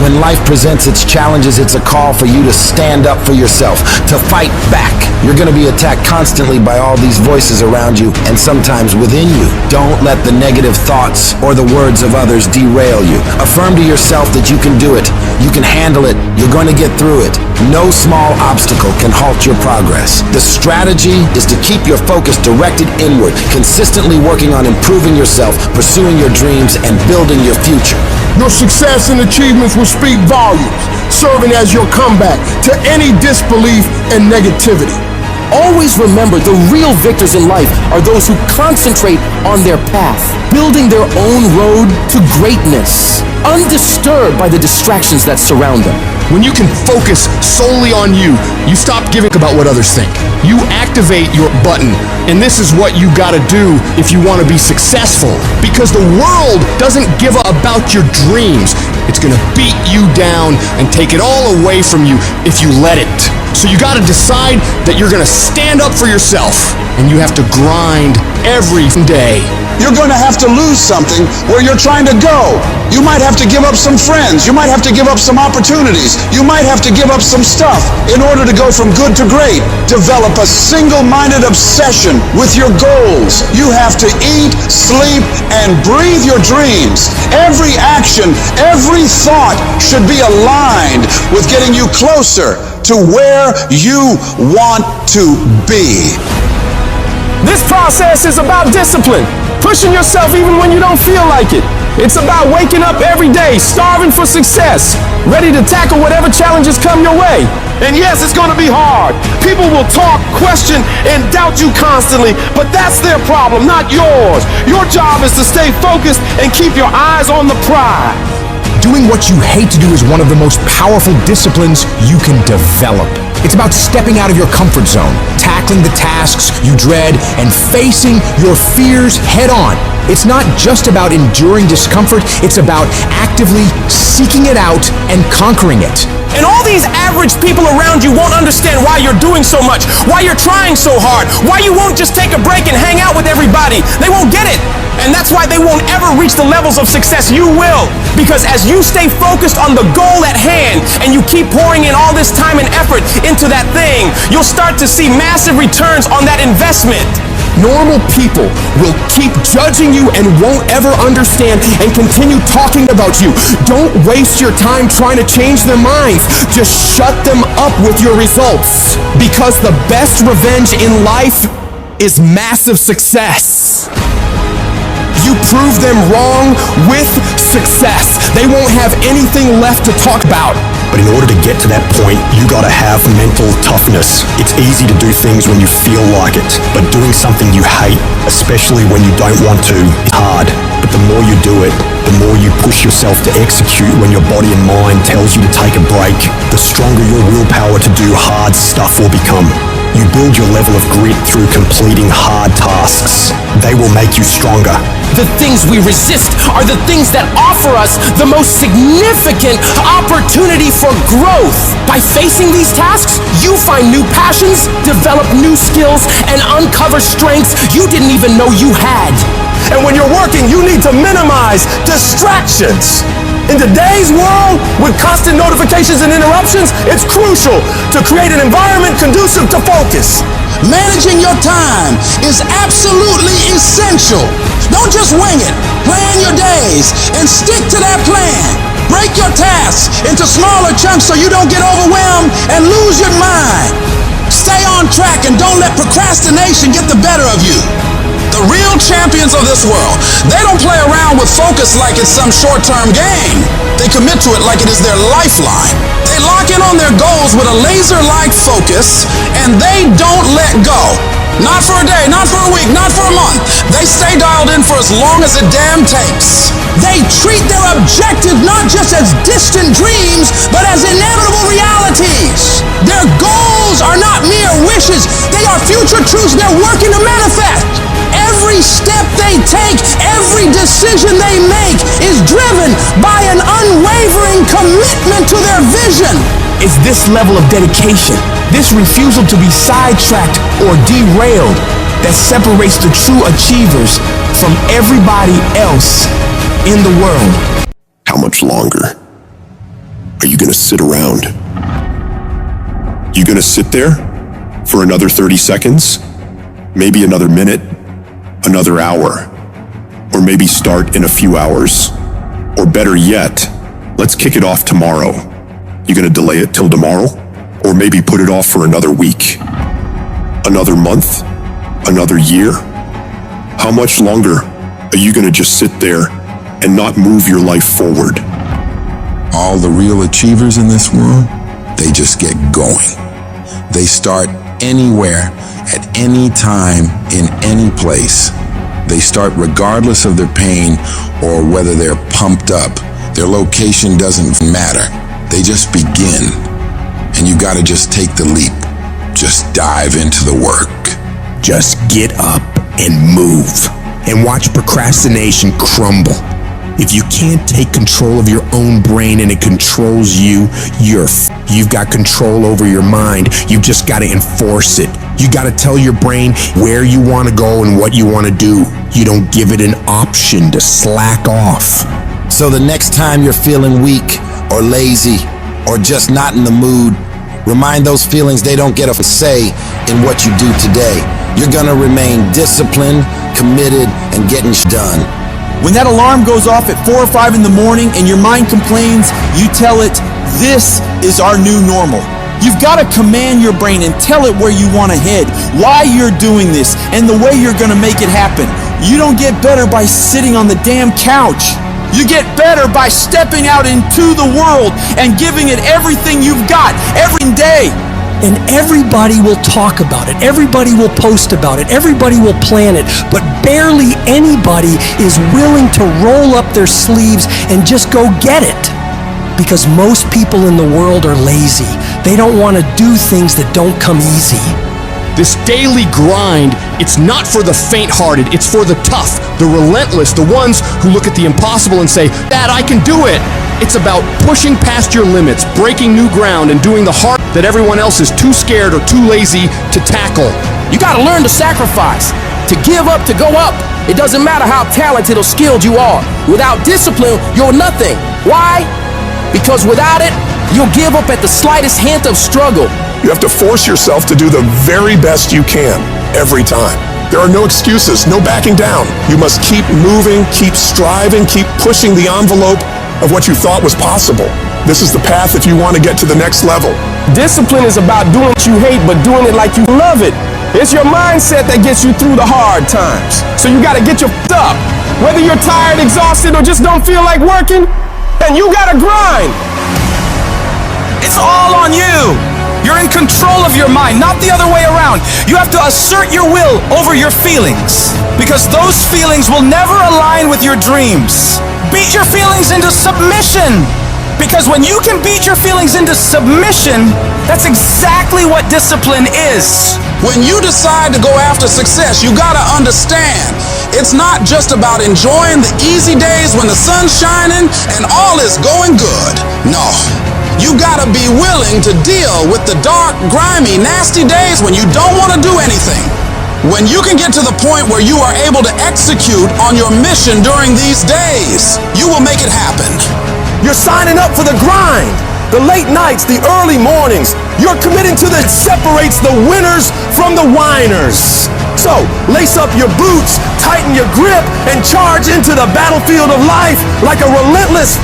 When life presents its challenges, it's a call for you to stand up for yourself, to fight back. You're going to be attacked constantly by all these voices around you and sometimes within you. Don't let the negative thoughts or the words of others derail you. Affirm to yourself that you can do it. You can handle it. You're going to get through it. No small obstacle can halt your progress. The strategy is to keep your focus directed inward, consistently working on improving yourself, pursuing your dreams, and building your future. Your success and achievements will speak volumes, serving as your comeback to any disbelief and negativity. Always remember, the real victors in life are those who concentrate on their path, building their own road to greatness, undisturbed by the distractions that surround them. When you can focus solely on you, you stop giving about what others think. You activate your button, and this is what you gotta do if you wanna be successful. Because the world doesn't give a about your dreams. It's gonna beat you down and take it all away from you if you let it. So you gotta decide that you're gonna stand up for yourself, and you have to grind every day. You're going to have to lose something where you're trying to go. You might have to give up some friends. You might have to give up some opportunities. You might have to give up some stuff in order to go from good to great. Develop a single-minded obsession with your goals. You have to eat, sleep, and breathe your dreams. Every action, every thought should be aligned with getting you closer to where you want to be. This process is about discipline, pushing yourself even when you don't feel like it. It's about waking up every day, starving for success, ready to tackle whatever challenges come your way. And yes, it's going to be hard. People will talk, question, and doubt you constantly, but that's their problem, not yours. Your job is to stay focused and keep your eyes on the prize. Doing what you hate to do is one of the most powerful disciplines you can develop. It's about stepping out of your comfort zone, tackling the tasks you dread, and facing your fears head on. It's not just about enduring discomfort, it's about actively seeking it out and conquering it. And all these average people around you won't understand why you're doing so much, why you're trying so hard, why you won't just take a break and hang out with everybody. They won't get it. And that's why they won't ever reach the levels of success you will. Because as you stay focused on the goal at hand and you keep pouring in all this time and effort into that thing, you'll start to see massive returns on that investment. Normal people will keep judging you and won't ever understand and continue talking about you. Don't waste your time trying to change their minds. Just shut them up with your results. Because the best revenge in life is massive success. You prove them wrong with success. They won't have anything left to talk about. But in order to get to that point, you gotta have mental toughness. It's easy to do things when you feel like it, but doing something you hate, especially when you don't want to, is hard. But the more you do it, the more you push yourself to execute when your body and mind tells you to take a break, the stronger your willpower to do hard stuff will become. You build your level of grit through completing hard tasks. They will make you stronger. The things we resist are the things that offer us the most significant opportunity for growth. By facing these tasks, you find new passions, develop new skills, and uncover strengths you didn't even know you had. And when you're working, you need to minimize distractions. In today's world, with constant notifications and interruptions, it's crucial to create an environment conducive to focus. Managing your time is absolutely essential. Don't just wing it. Plan your days and stick to that plan. Break your tasks into smaller chunks so you don't get overwhelmed and lose your mind. Stay on track and don't let procrastination get the better of you. The real champions of this world, they don't play around with focus like it's some short-term game. They commit to it like it is their lifeline. They lock in on their goals with a laser-like focus, and they don't let go. Not for a day, not for a week, not for a month. They stay dialed in for as long as it damn takes. They treat their objective not just as distant dreams, but as inevitable realities. Their goals are not mere wishes. They are future truths they're working to manifest. Every step they take, every decision they make is driven by an unwavering commitment to their vision. It's this level of dedication, this refusal to be sidetracked or derailed, that separates the true achievers from everybody else in the world. How much longer are you gonna sit around? You gonna sit there for another 30 seconds? Maybe another minute? Another hour? Or maybe start in a few hours? Or better yet, let's kick it off tomorrow. You gonna delay it till tomorrow? Or maybe put it off for another week? Another month? Another year? How much longer are you gonna just sit there and not move your life forward? All the real achievers in this world, they just get going. They start anywhere, at any time, in any place. They start regardless of their pain or whether they're pumped up. Their location doesn't matter. They just begin. And you gotta just take the leap. Just dive into the work. Just get up and move. And watch procrastination crumble. If you can't take control of your own brain and it controls you, you've got control over your mind. You've just got to enforce it. You got to tell your brain where you want to go and what you want to do. You don't give it an option to slack off. So the next time you're feeling weak or lazy or just not in the mood, remind those feelings they don't get a say in what you do today. You're gonna remain disciplined, committed, and getting done. When that alarm goes off at 4 or 5 in the morning and your mind complains, you tell it, this is our new normal. You've got to command your brain and tell it where you want to head, why you're doing this, and the way you're going to make it happen. You don't get better by sitting on the damn couch. You get better by stepping out into the world and giving it everything you've got every day. And everybody will talk about it. Everybody will post about it. Everybody will plan it. But barely anybody is willing to roll up their sleeves and just go get it. Because most people in the world are lazy. They don't want to do things that don't come easy. This daily grind, it's not for the faint-hearted, it's for the tough, the relentless, the ones who look at the impossible and say, "Dad, I can do it." It's about pushing past your limits, breaking new ground, and doing the hard that everyone else is too scared or too lazy to tackle. You gotta learn to sacrifice, to give up, to go up. It doesn't matter how talented or skilled you are. Without discipline, you're nothing. Why? Because without it, you'll give up at the slightest hint of struggle. You have to force yourself to do the very best you can, every time. There are no excuses, no backing down. You must keep moving, keep striving, keep pushing the envelope of what you thought was possible. This is the path if you want to get to the next level. Discipline is about doing what you hate, but doing it like you love it. It's your mindset that gets you through the hard times. So you gotta get your up. Whether you're tired, exhausted, or just don't feel like working, and you gotta grind. It's all on you. You're in control of your mind, not the other way around. You have to assert your will over your feelings, because those feelings will never align with your dreams. Beat your feelings into submission, because when you can beat your feelings into submission, that's exactly what discipline is. When you decide to go after success, you gotta understand, it's not just about enjoying the easy days when the sun's shining and all is going good. No. You gotta be willing to deal with the dark, grimy, nasty days when you don't want to do anything. When you can get to the point where you are able to execute on your mission during these days, you will make it happen. You're signing up for the grind, the late nights, the early mornings. You're committing to that separates the winners from the whiners. So, lace up your boots, tighten your grip, and charge into the battlefield of life like a relentless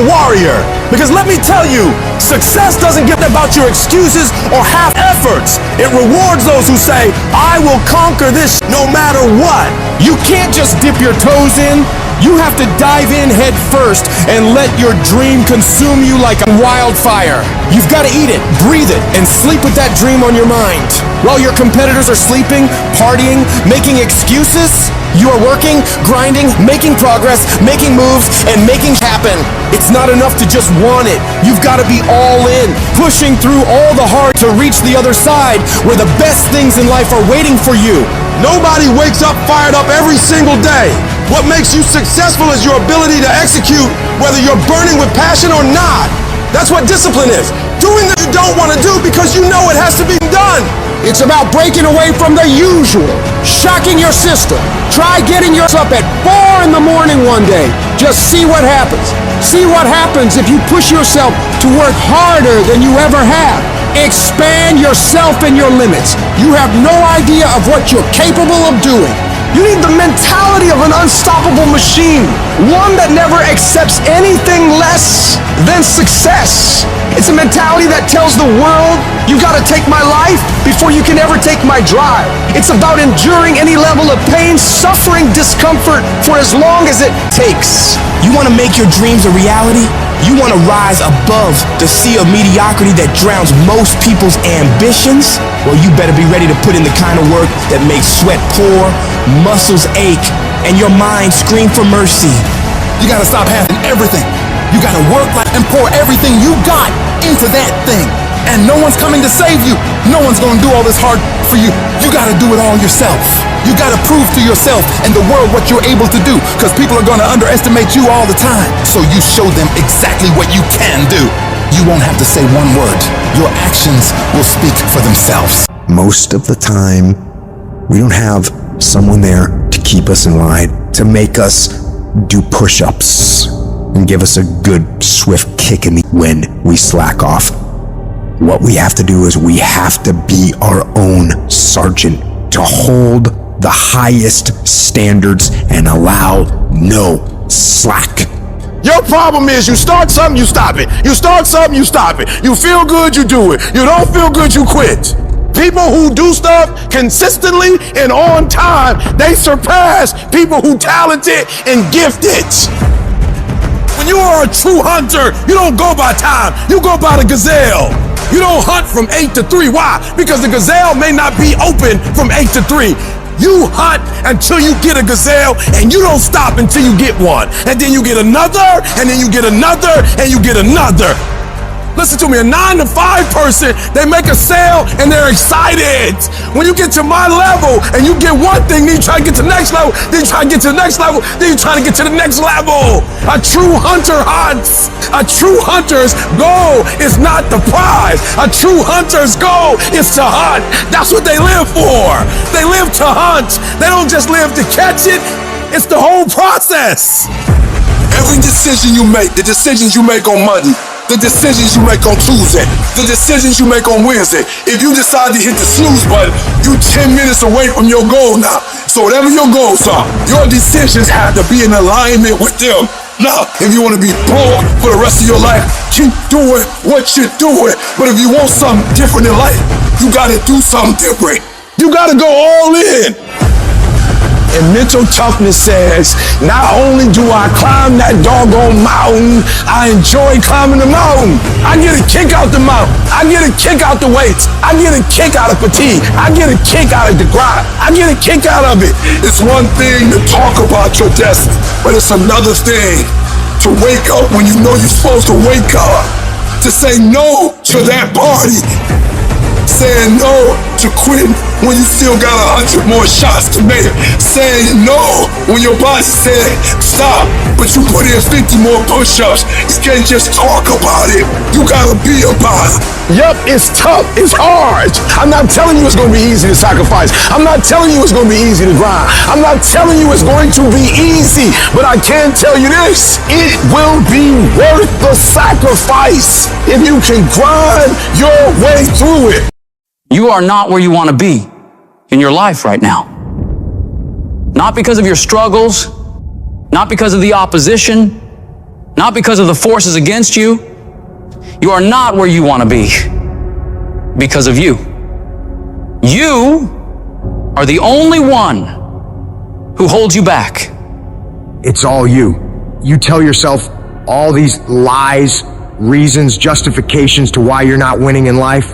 warrior. Because let me tell you, success doesn't get about your excuses or half efforts. It rewards those who say, I will conquer this no matter what. You can't just dip your toes in. You have to dive in head first and let your dream consume you like a wildfire. You've got to eat it, breathe it, and sleep with that dream on your mind. While your competitors are sleeping, partying, making excuses, you are working, grinding, making progress, making moves, and making happen. It's not enough to just want it. You've got to be all in, pushing through all the hard to reach the other side where the best things in life are waiting for you. Nobody wakes up fired up every single day. What makes you successful is your ability to execute whether you're burning with passion or not. That's what discipline is. Doing that you don't want to do because you know it has to be done. It's about breaking away from the usual, shocking your system. Try getting yourself up at 4 in the morning one day. Just see what happens. See what happens if you push yourself to work harder than you ever have. Expand yourself and your limits. You have no idea of what you're capable of doing. You need the mentality of an unstoppable machine, one that never accepts anything less than success. It's a mentality that tells the world, you gotta take my life before you can ever take my drive. It's about enduring any level of pain, suffering, discomfort for as long as it takes. You wanna make your dreams a reality? You want to rise above the sea of mediocrity that drowns most people's ambitions? Well, you better be ready to put in the kind of work that makes sweat pour, muscles ache, and your mind scream for mercy. You gotta stop having everything. You gotta work like and pour everything you got into that thing. And no one's coming to save you. No one's gonna do all this hard for you. You gotta do it all yourself. You gotta prove to yourself and the world what you're able to do, because people are gonna underestimate you all the time. So you show them exactly what you can do. You won't have to say one word. Your actions will speak for themselves. Most of the time, we don't have someone there to keep us in line, to make us do push-ups and give us a good, swift kick in the when we slack off. What we have to do is we have to be our own sergeant, to hold the highest standards and allow no slack. Your problem is you start something, you stop it. You start something, you stop it. You feel good, you do it. You don't feel good, you quit. People who do stuff consistently and on time, they surpass people who talented and gifted. When you are a true hunter, you don't go by time, you go by the gazelle. You don't hunt from 8 to 3. Why? Because the gazelle may not be open from 8 to 3. You hunt until you get a gazelle, and you don't stop until you get one. And then you get another, and then you get another, and you get another. Listen to me, a 9 to 5 person, they make a sale and they're excited. When you get to my level and you get one thing, then you try to get to the next level, then you try to get to the next level, then you try to get to the next level. A true hunter hunts. A true hunter's goal is not the prize. A true hunter's goal is to hunt. That's what they live for. They live to hunt. They don't just live to catch it. It's the whole process. Every decision you make, the decisions you make on Monday, the decisions you make on Tuesday, the decisions you make on Wednesday. If you decide to hit the snooze button, you 10 minutes away from your goal now. So whatever your goals are, your decisions have to be in alignment with them. Now, if you want to be broke for the rest of your life, keep doing what you're doing. But if you want something different in life, you got to do something different. You got to go all in. And mental toughness says, not only do I climb that doggone mountain, I enjoy climbing the mountain. I get a kick out the mountain. I get a kick out the weights. I get a kick out of fatigue. I get a kick out of the grind. I get a kick out of it. It's one thing to talk about your destiny, but it's another thing to wake up when you know you're supposed to wake up, to say no to that party, saying no to quitting when you still got 100 more shots to make, saying no when your boss said stop, but you put in 50 more push-ups. You can't just talk about it, you gotta be about it. Yup, it's tough, it's hard. I'm not telling you it's gonna be easy to sacrifice. I'm not telling you it's gonna be easy to grind. I'm not telling you it's going to be easy, but I can tell you this, it will be worth the sacrifice if you can grind your way through it. You are not where you want to be in your life right now. Not because of your struggles, not because of the opposition, not because of the forces against you. You are not where you want to be because of you. You are the only one who holds you back. It's all you. You tell yourself all these lies, reasons, justifications to why you're not winning in life.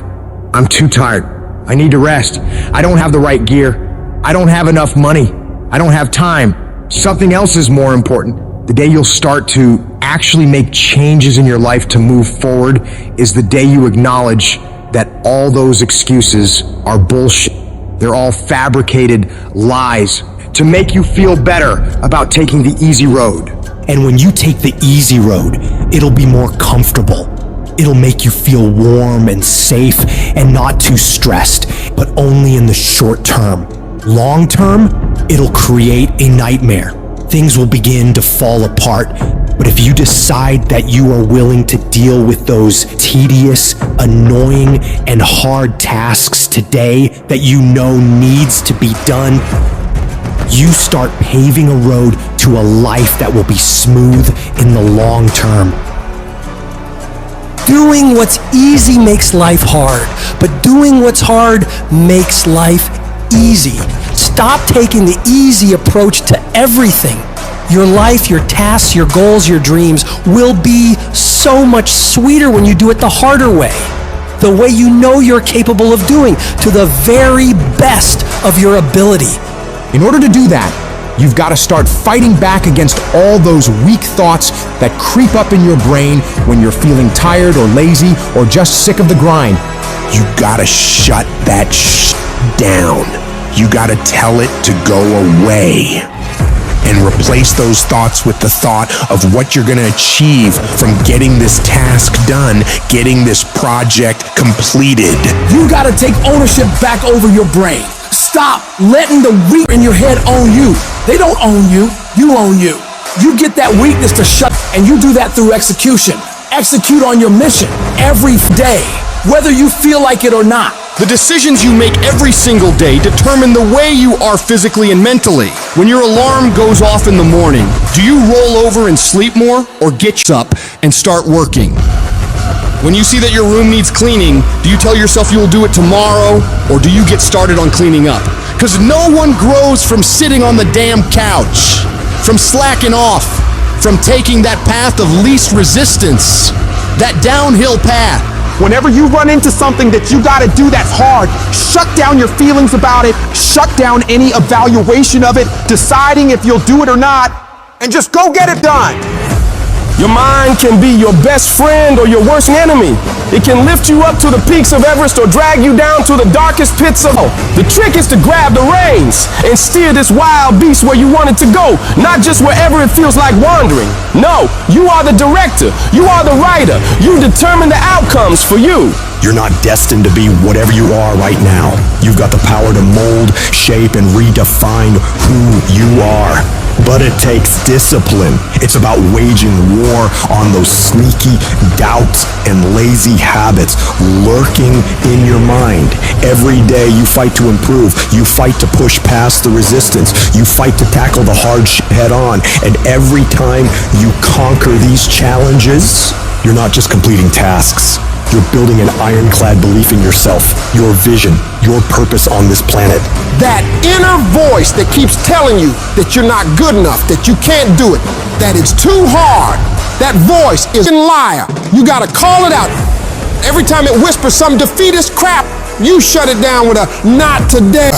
I'm too tired. I need to rest. I don't have the right gear. I don't have enough money. I don't have time. Something else is more important. The day you'll start to actually make changes in your life to move forward is the day you acknowledge that all those excuses are bullshit. They're all fabricated lies to make you feel better about taking the easy road. And when you take the easy road, it'll be more comfortable. It'll make you feel warm and safe and not too stressed, but only in the short term. Long term, it'll create a nightmare. Things will begin to fall apart. But if you decide that you are willing to deal with those tedious, annoying, and hard tasks today that you know needs to be done, you start paving a road to a life that will be smooth in the long term. Doing what's easy makes life hard, but doing what's hard makes life easy. Stop taking the easy approach to everything. Your life, your tasks, your goals, your dreams will be so much sweeter when you do it the harder way. The way you know you're capable of doing, to the very best of your ability. In order to do that, you've got to start fighting back against all those weak thoughts that creep up in your brain when you're feeling tired or lazy or just sick of the grind. You gotta shut that down. You gotta tell it to go away. And replace those thoughts with the thought of what you're gonna achieve from getting this task done, getting this project completed. You gotta take ownership back over your brain. Stop letting the weak in your head own you. They don't own you, you own you. You get that weakness to shut, and you do that through execution. Execute on your mission every day, whether you feel like it or not. The decisions you make every single day determine the way you are physically and mentally. When your alarm goes off in the morning, do you roll over and sleep more, or get up and start working? When you see that your room needs cleaning, do you tell yourself you'll do it tomorrow, or do you get started on cleaning up? Because no one grows from sitting on the damn couch, from slacking off, from taking that path of least resistance, that downhill path. Whenever you run into something that you gotta do that's hard, shut down your feelings about it, shut down any evaluation of it, deciding if you'll do it or not, and just go get it done. Your mind can be your best friend or your worst enemy. It can lift you up to the peaks of Everest or drag you down to the darkest pits of hell. The trick is to grab the reins and steer this wild beast where you want it to go, not just wherever it feels like wandering. No, you are the director. You are the writer. You determine the outcomes for you. You're not destined to be whatever you are right now. You've got the power to mold, shape, and redefine who you are. But it takes discipline. It's about waging war on those sneaky doubts and lazy habits lurking in your mind. Every day you fight to improve. You fight to push past the resistance. You fight to tackle the hard shit head on. And every time you conquer these challenges, you're not just completing tasks. You're building an ironclad belief in yourself, your vision, your purpose on this planet. That inner voice that keeps telling you that you're not good enough, that you can't do it, that it's too hard, that voice is a liar. You gotta call it out. Every time it whispers some defeatist crap, you shut it down with a not today.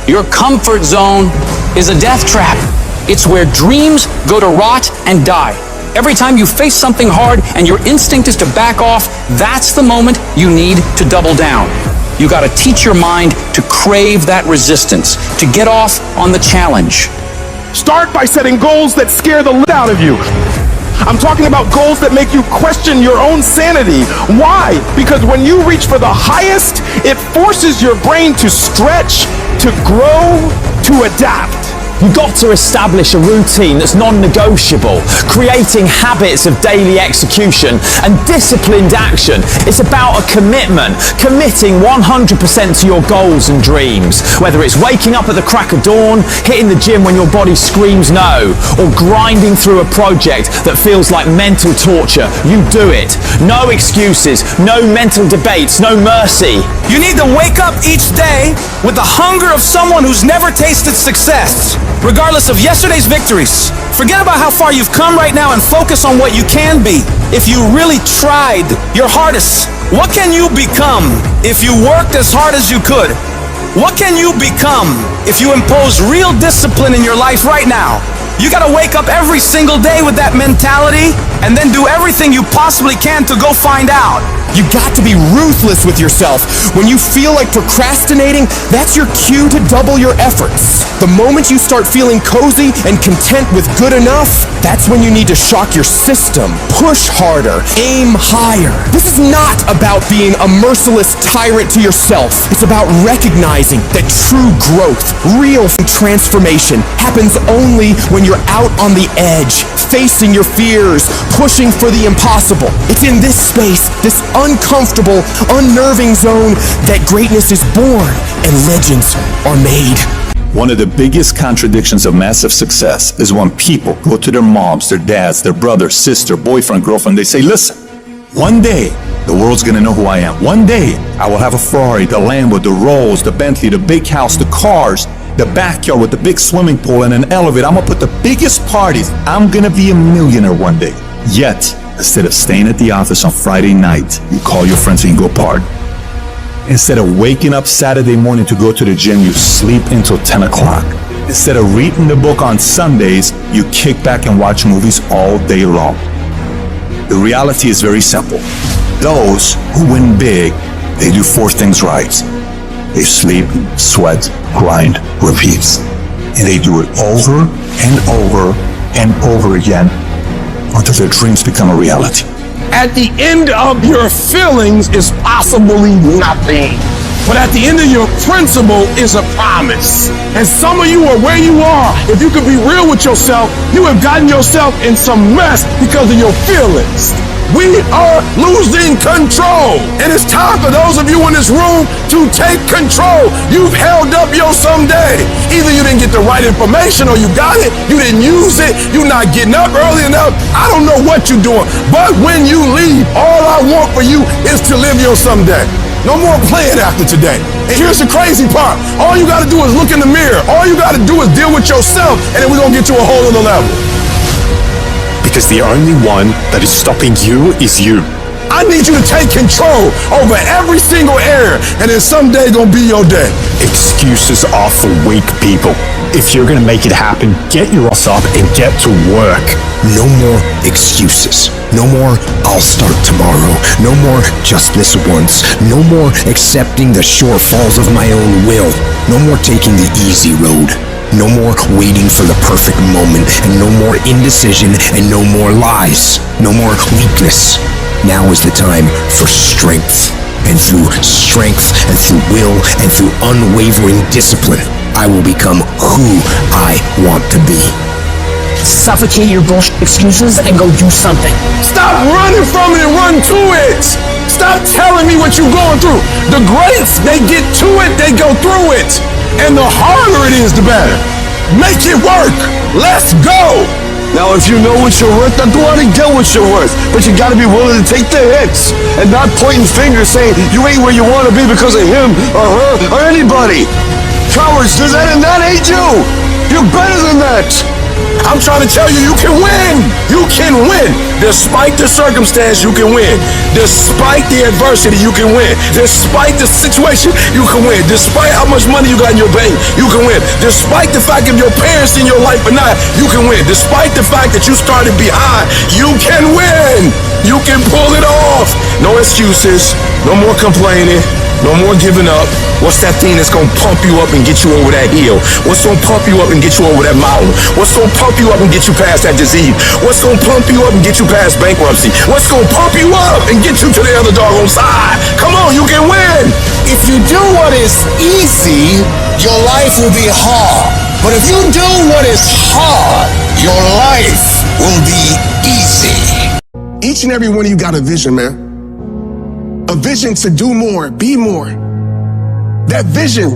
Your comfort zone is a death trap. It's where dreams go to rot and die. Every time you face something hard and your instinct is to back off, that's the moment you need to double down. You gotta teach your mind to crave that resistance, to get off on the challenge. Start by setting goals that scare the lit out of you. I'm talking about goals that make you question your own sanity. Why? Because when you reach for the highest, it forces your brain to stretch, to grow, to adapt. You've got to establish a routine that's non-negotiable, creating habits of daily execution and disciplined action. It's about a commitment, committing 100% to your goals and dreams. Whether it's waking up at the crack of dawn, hitting the gym when your body screams no, or grinding through a project that feels like mental torture, you do it. No excuses, no mental debates, no mercy. You need to wake up each day with the hunger of someone who's never tasted success, regardless of yesterday's victories. Forget about how far you've come right now and focus on what you can be. If you really tried your hardest, what can you become if you worked as hard as you could? What can you become if you impose real discipline in your life right now? You gotta wake up every single day with that mentality and then do everything you possibly can to go find out. You got to be ruthless with yourself. When you feel like procrastinating, that's your cue to double your efforts. The moment you start feeling cozy and content with good enough, that's when you need to shock your system. Push harder, aim higher. This is not about being a merciless tyrant to yourself. It's about recognizing that true growth, real transformation, happens only when you're out on the edge, facing your fears, pushing for the impossible. It's in this space, this uncomfortable, unnerving zone, that greatness is born and legends are made. One of the biggest contradictions of massive success is when people go to their moms, their dads, their brother, sister, boyfriend, girlfriend, they say, listen, one day the world's gonna know who I am. One day I will have a Ferrari, the Lambo, the Rolls, the Bentley, the big house, the cars, the backyard with the big swimming pool and an elevator. I'm gonna put the biggest parties. I'm gonna be a millionaire one day. Yet, instead of staying at the office on Friday night, you call your friends and you go party. Instead of waking up Saturday morning to go to the gym, you sleep until 10 o'clock. Instead of reading the book on Sundays, you kick back and watch movies all day long. The reality is very simple. Those who win big, they do four things right. They sleep, sweat, grind, repeat. And they do it over and over and over again until their dreams become a reality. At the end of your feelings is possibly nothing. But at the end of your principle is a promise. And some of you are where you are. If you could be real with yourself, you have gotten yourself in some mess because of your feelings. We are losing control. And it's time for those of you in this room to take control. You've held up your someday. Either you didn't get the right information or you got it, you didn't use it, you're not getting up early enough. I don't know what you're doing. But when you leave, all I want for you is to live your someday. No more playing after today. And here's the crazy part. All you gotta do is look in the mirror. All you gotta do is deal with yourself, and then we're gonna get to a whole other level. Because the only one that is stopping you is you. I need you to take control over every single area, and then someday gonna be your day. Excuses are for weak people. If you're gonna make it happen, get your ass up and get to work. No more excuses. No more, I'll start tomorrow. No more, just this once. No more accepting the shortfalls of my own will. No more taking the easy road. No more waiting for the perfect moment. And no more indecision and no more lies. No more weakness. Now is the time for strength. And through strength and through will and through unwavering discipline, I will become who I want to be. Suffocate your bullshit excuses and go do something. Stop running from it and run to it. Stop telling me what you're going through. The greats, they get to it, they go through it. And the harder it is, the better. Make it work. Let's go. Now, if you know what you're worth, then go out and get what you're worth. But you gotta be willing to take the hits and not pointing fingers saying you ain't where you want to be because of him or her or anybody. Cowards, does that and that ain't you. You're better than that. I'm trying to tell you, you can win. You can win. Despite the circumstance, you can win. Despite the adversity, you can win. Despite the situation, you can win. Despite how much money you got in your bank, you can win. Despite the fact if your parents in your life or not, you can win. Despite the fact that you started behind, you can win. You can pull it off. No excuses. No more complaining. No more giving up. What's that thing that's gonna pump you up and get you over that hill? What's gonna pump you up and get you over that mountain? What's gonna pump you up and get you past that disease? What's gonna pump you up and get you past bankruptcy? What's gonna pump you up and get you to the other doggone side? Come on, you can win. If you do what is easy, your life will be hard. But if you do what is hard, your life will be easy. Each and every one of you got a vision, man. A vision to do more, be more. That vision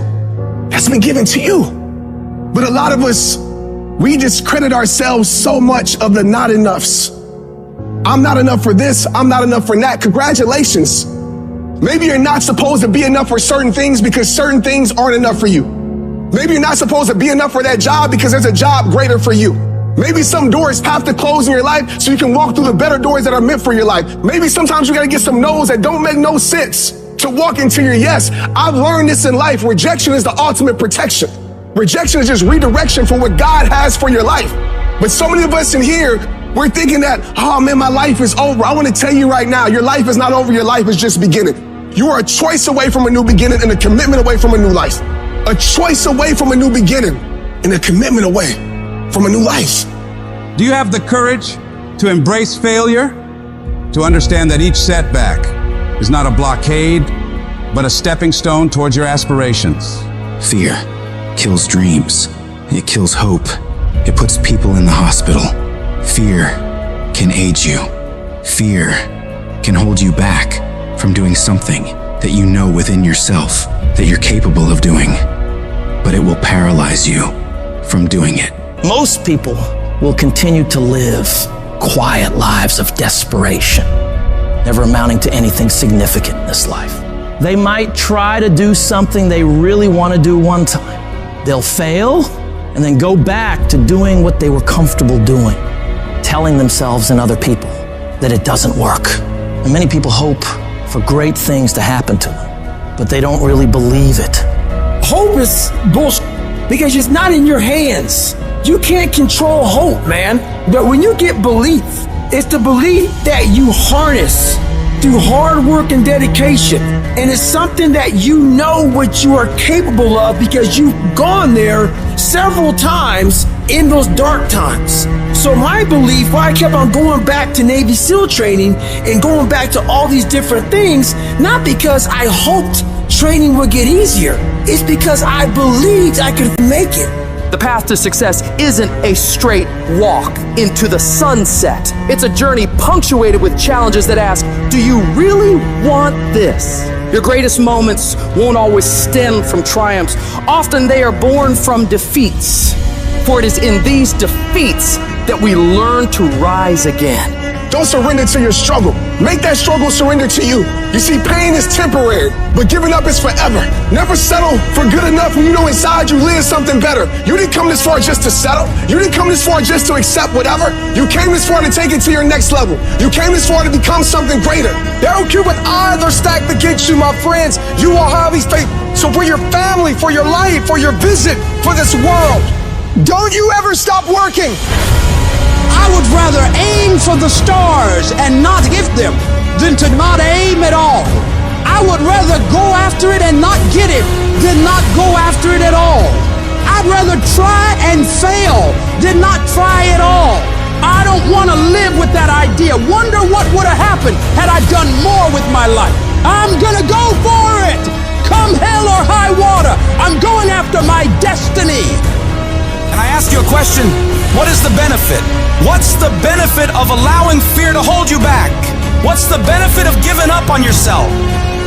has been given to you. But a lot of us, we discredit ourselves so much of the not enoughs. I'm not enough for this, I'm not enough for that. Congratulations. Maybe you're not supposed to be enough for certain things because certain things aren't enough for you. Maybe you're not supposed to be enough for that job because there's a job greater for you. Maybe some doors have to close in your life so you can walk through the better doors that are meant for your life. Maybe sometimes you gotta get some no's that don't make no sense to walk into your yes. I've learned this in life. Rejection is the ultimate protection. Rejection is just redirection for what God has for your life. But so many of us in here, we're thinking that, oh man, my life is over. I want to tell you right now, your life is not over. Your life is just beginning. You are a choice away from a new beginning and a commitment away from a new life. A choice away from a new beginning and a commitment away from a new life. Do you have the courage to embrace failure? To understand that each setback is not a blockade, but a stepping stone towards your aspirations? Fear kills dreams. It kills hope. It puts people in the hospital. Fear can age you. Fear can hold you back from doing something that you know within yourself that you're capable of doing, but it will paralyze you from doing it. Most people will continue to live quiet lives of desperation, never amounting to anything significant in this life. They might try to do something they really want to do one time. They'll fail and then go back to doing what they were comfortable doing, telling themselves and other people that it doesn't work. And many people hope for great things to happen to them, but they don't really believe it. Hope is bullshit because it's not in your hands. You can't control hope, man. But when you get belief, it's the belief that you harness through hard work and dedication. And it's something that you know what you are capable of because you've gone there several times in those dark times. So my belief, why I kept on going back to Navy SEAL training and going back to all these different things, not because I hoped training would get easier. It's because I believed I could make it. The path to success isn't a straight walk into the sunset. It's a journey punctuated with challenges that ask, do you really want this? Your greatest moments won't always stem from triumphs. Often they are born from defeats. For it is in these defeats that we learn to rise again. Don't surrender to your struggle. Make that struggle surrender to you. You see, pain is temporary, but giving up is forever. Never settle for good enough when you know inside you live something better. You didn't come this far just to settle. You didn't come this far just to accept whatever. You came this far to take it to your next level. You came this far to become something greater. They don't care what odds are stacked against you, my friends. You will have these faith. So for your family, for your life, for your vision, for this world, don't you ever stop working. I would rather aim for the stars and not hit them than to not aim at all. I would rather go after it and not get it than not go after it at all. I'd rather try and fail than not try at all. I don't want to live with that idea. Wonder what would have happened had I done more with my life. I'm gonna go for it. Come hell or high water, I'm going after my destiny. And I ask you a question, what is the benefit? What's the benefit of allowing fear to hold you back? What's the benefit of giving up on yourself?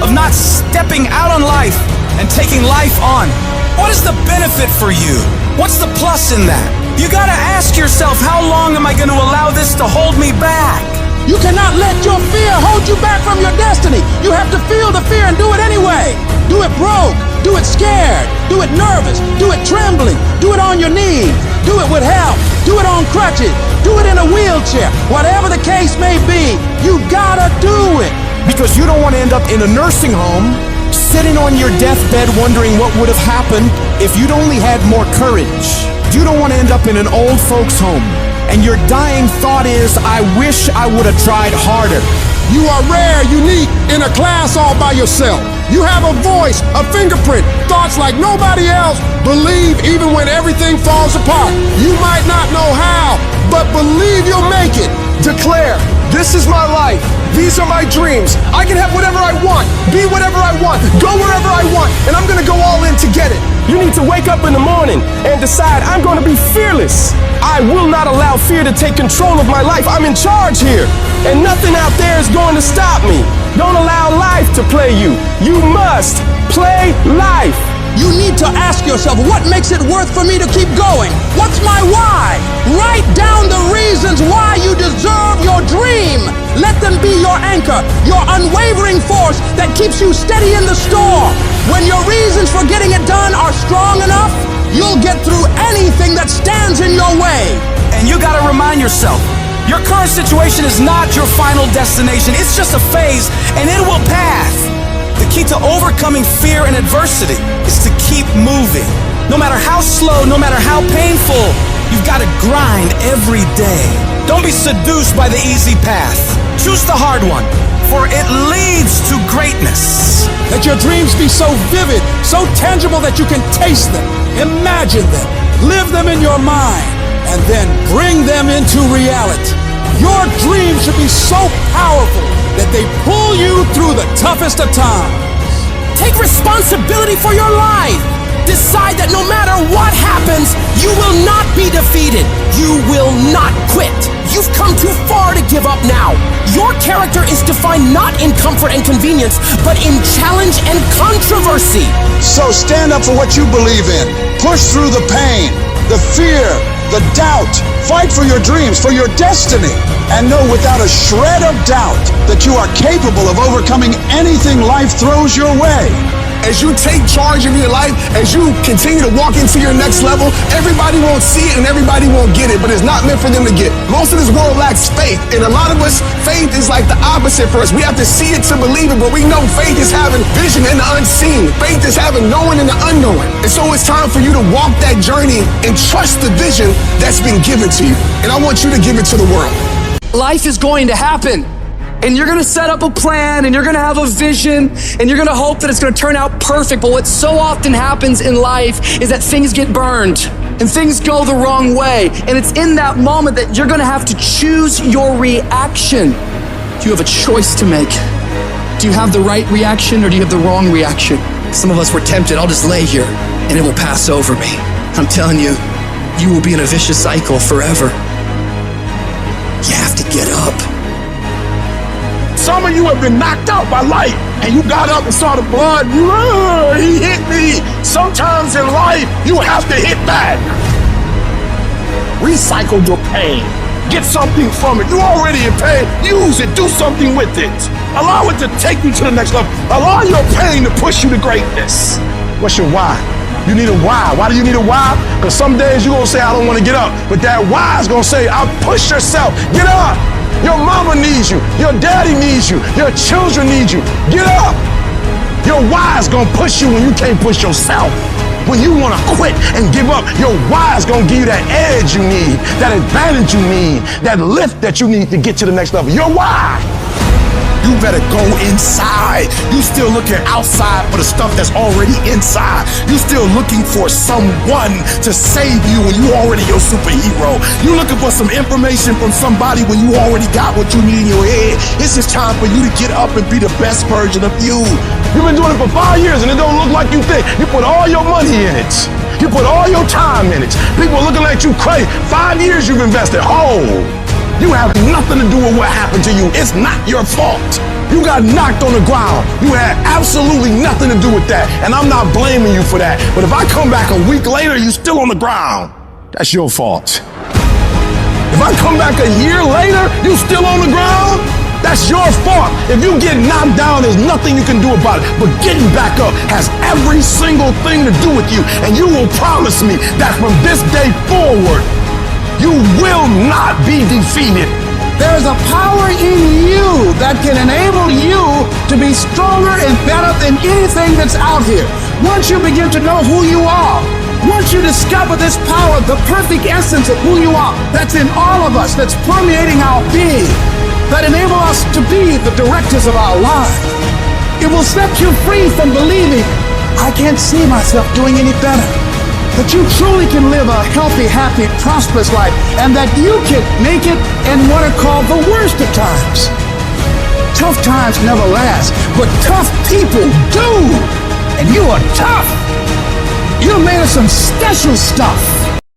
Of not stepping out on life and taking life on? What is the benefit for you? What's the plus in that? You gotta ask yourself, how long am I gonna allow this to hold me back? You cannot let your fear hold you back from your destiny. You have to feel the fear and do it anyway. Do it broke, do it scared, do it nervous, do it trembling, do it on your knees, do it with help, do it on crutches, do it in a wheelchair. Whatever the case may be, you gotta do it. Because you don't want to end up in a nursing home, sitting on your deathbed wondering what would have happened if you'd only had more courage. You don't want to end up in an old folks home, and your dying thought is, I wish I would have tried harder. You are rare, unique, in a class all by yourself. You have a voice, a fingerprint, thoughts like nobody else. Believe even when everything falls apart. You might not know how, but believe you'll make it. Declare, This is my life. These are my dreams. I can have whatever I want, be whatever I want, go wherever I want, and I'm gonna go all in to get it. You need to wake up in the morning and decide I'm gonna be fearless. I will not allow fear to take control of my life. I'm in charge here, and nothing out there is going to stop me. Don't allow life to play you. You must play life. You need to ask yourself, what makes it worth for me to keep going? What's my why? Write down the reasons why you deserve your dream. Let them be your anchor, your unwavering force that keeps you steady in the storm. When your reasons for getting it done are strong enough, you'll get through anything that stands in your way. And you gotta remind yourself, your current situation is not your final destination. It's just a phase, and it will pass. The key to overcoming fear and adversity is to keep moving. No matter how slow, no matter how painful, you've got to grind every day. Don't be seduced by the easy path. Choose the hard one, for it leads to greatness. Let your dreams be so vivid, so tangible that you can taste them, imagine them, live them in your mind, and then bring them into reality. Your dreams should be so powerful that they pull you through the toughest of times. Take responsibility for your life. Decide that no matter what happens, you will not be defeated. You will not quit. You've come too far to give up now. Your character is defined not in comfort and convenience, but in challenge and controversy. So stand up for what you believe in. Push through the pain, the fear, the doubt. Fight for your dreams, for your destiny. And know without a shred of doubt that you are capable of overcoming anything life throws your way. As you take charge of your life, as you continue to walk into your next level, everybody won't see it and everybody won't get it, but it's not meant for them to get. Most of this world lacks faith, and a lot of us, faith is like the opposite for us. We have to see it to believe it, but we know faith is having vision in the unseen. Faith is having knowing in the unknown. And so it's time for you to walk that journey and trust the vision that's been given to you. And I want you to give it to the world. Life is going to happen. And you're gonna set up a plan, and you're gonna have a vision, and you're gonna hope that it's gonna turn out perfect. But what so often happens in life is that things get burned, and things go the wrong way. And it's in that moment that you're gonna have to choose your reaction. Do you have a choice to make? Do you have the right reaction, or do you have the wrong reaction? Some of us were tempted, I'll just lay here, and it will pass over me. I'm telling you, you will be in a vicious cycle forever. You have to get up. Some of you have been knocked out by life, and you got up and saw the blood. He hit me. Sometimes in life, you have to hit back. Recycle your pain. Get something from it. You already in pain. Use it. Do something with it. Allow it to take you to the next level. Allow your pain to push you to greatness. What's your why? You need a why. Why do you need a why? Because some days you're going to say, I don't want to get up. But that why is going to say, I'll push yourself. Get up. Your mama needs you. Your daddy needs you. Your children need you. Get up. Your why is gonna push you when you can't push yourself. When you wanna quit and give up, your why is gonna give you that edge you need, that advantage you need, that lift that you need to get to the next level. Your why. You better go inside. You still looking outside for the stuff that's already inside. You still looking for someone to save you when you already your superhero. You looking for some information from somebody when you already got what you need in your head. It's just time for you to get up and be the best version of you. You've been doing it for 5 years and it don't look like you think. You put all your money in it. You put all your time in it. People are looking at you crazy. 5 years you've invested. You have nothing to do with what happened to you. It's not your fault. You got knocked on the ground. You had absolutely nothing to do with that. And I'm not blaming you for that. But if I come back a week later, you still on the ground, that's your fault. If I come back a year later, you still on the ground, that's your fault. If you get knocked down, there's nothing you can do about it. But getting back up has every single thing to do with you. And you will promise me that from this day forward, you will not be defeated. There's a power in you that can enable you to be stronger and better than anything that's out here. Once you begin to know who you are, once you discover this power, the perfect essence of who you are, that's in all of us, that's permeating our being, that enable us to be the directors of our lives. It will set you free from believing, I can't see myself doing any better. that you truly can live a healthy, happy, prosperous life, and that you can make it in what are called the worst of times. Tough times never last, but tough people do. And you are tough. You're made of some special stuff.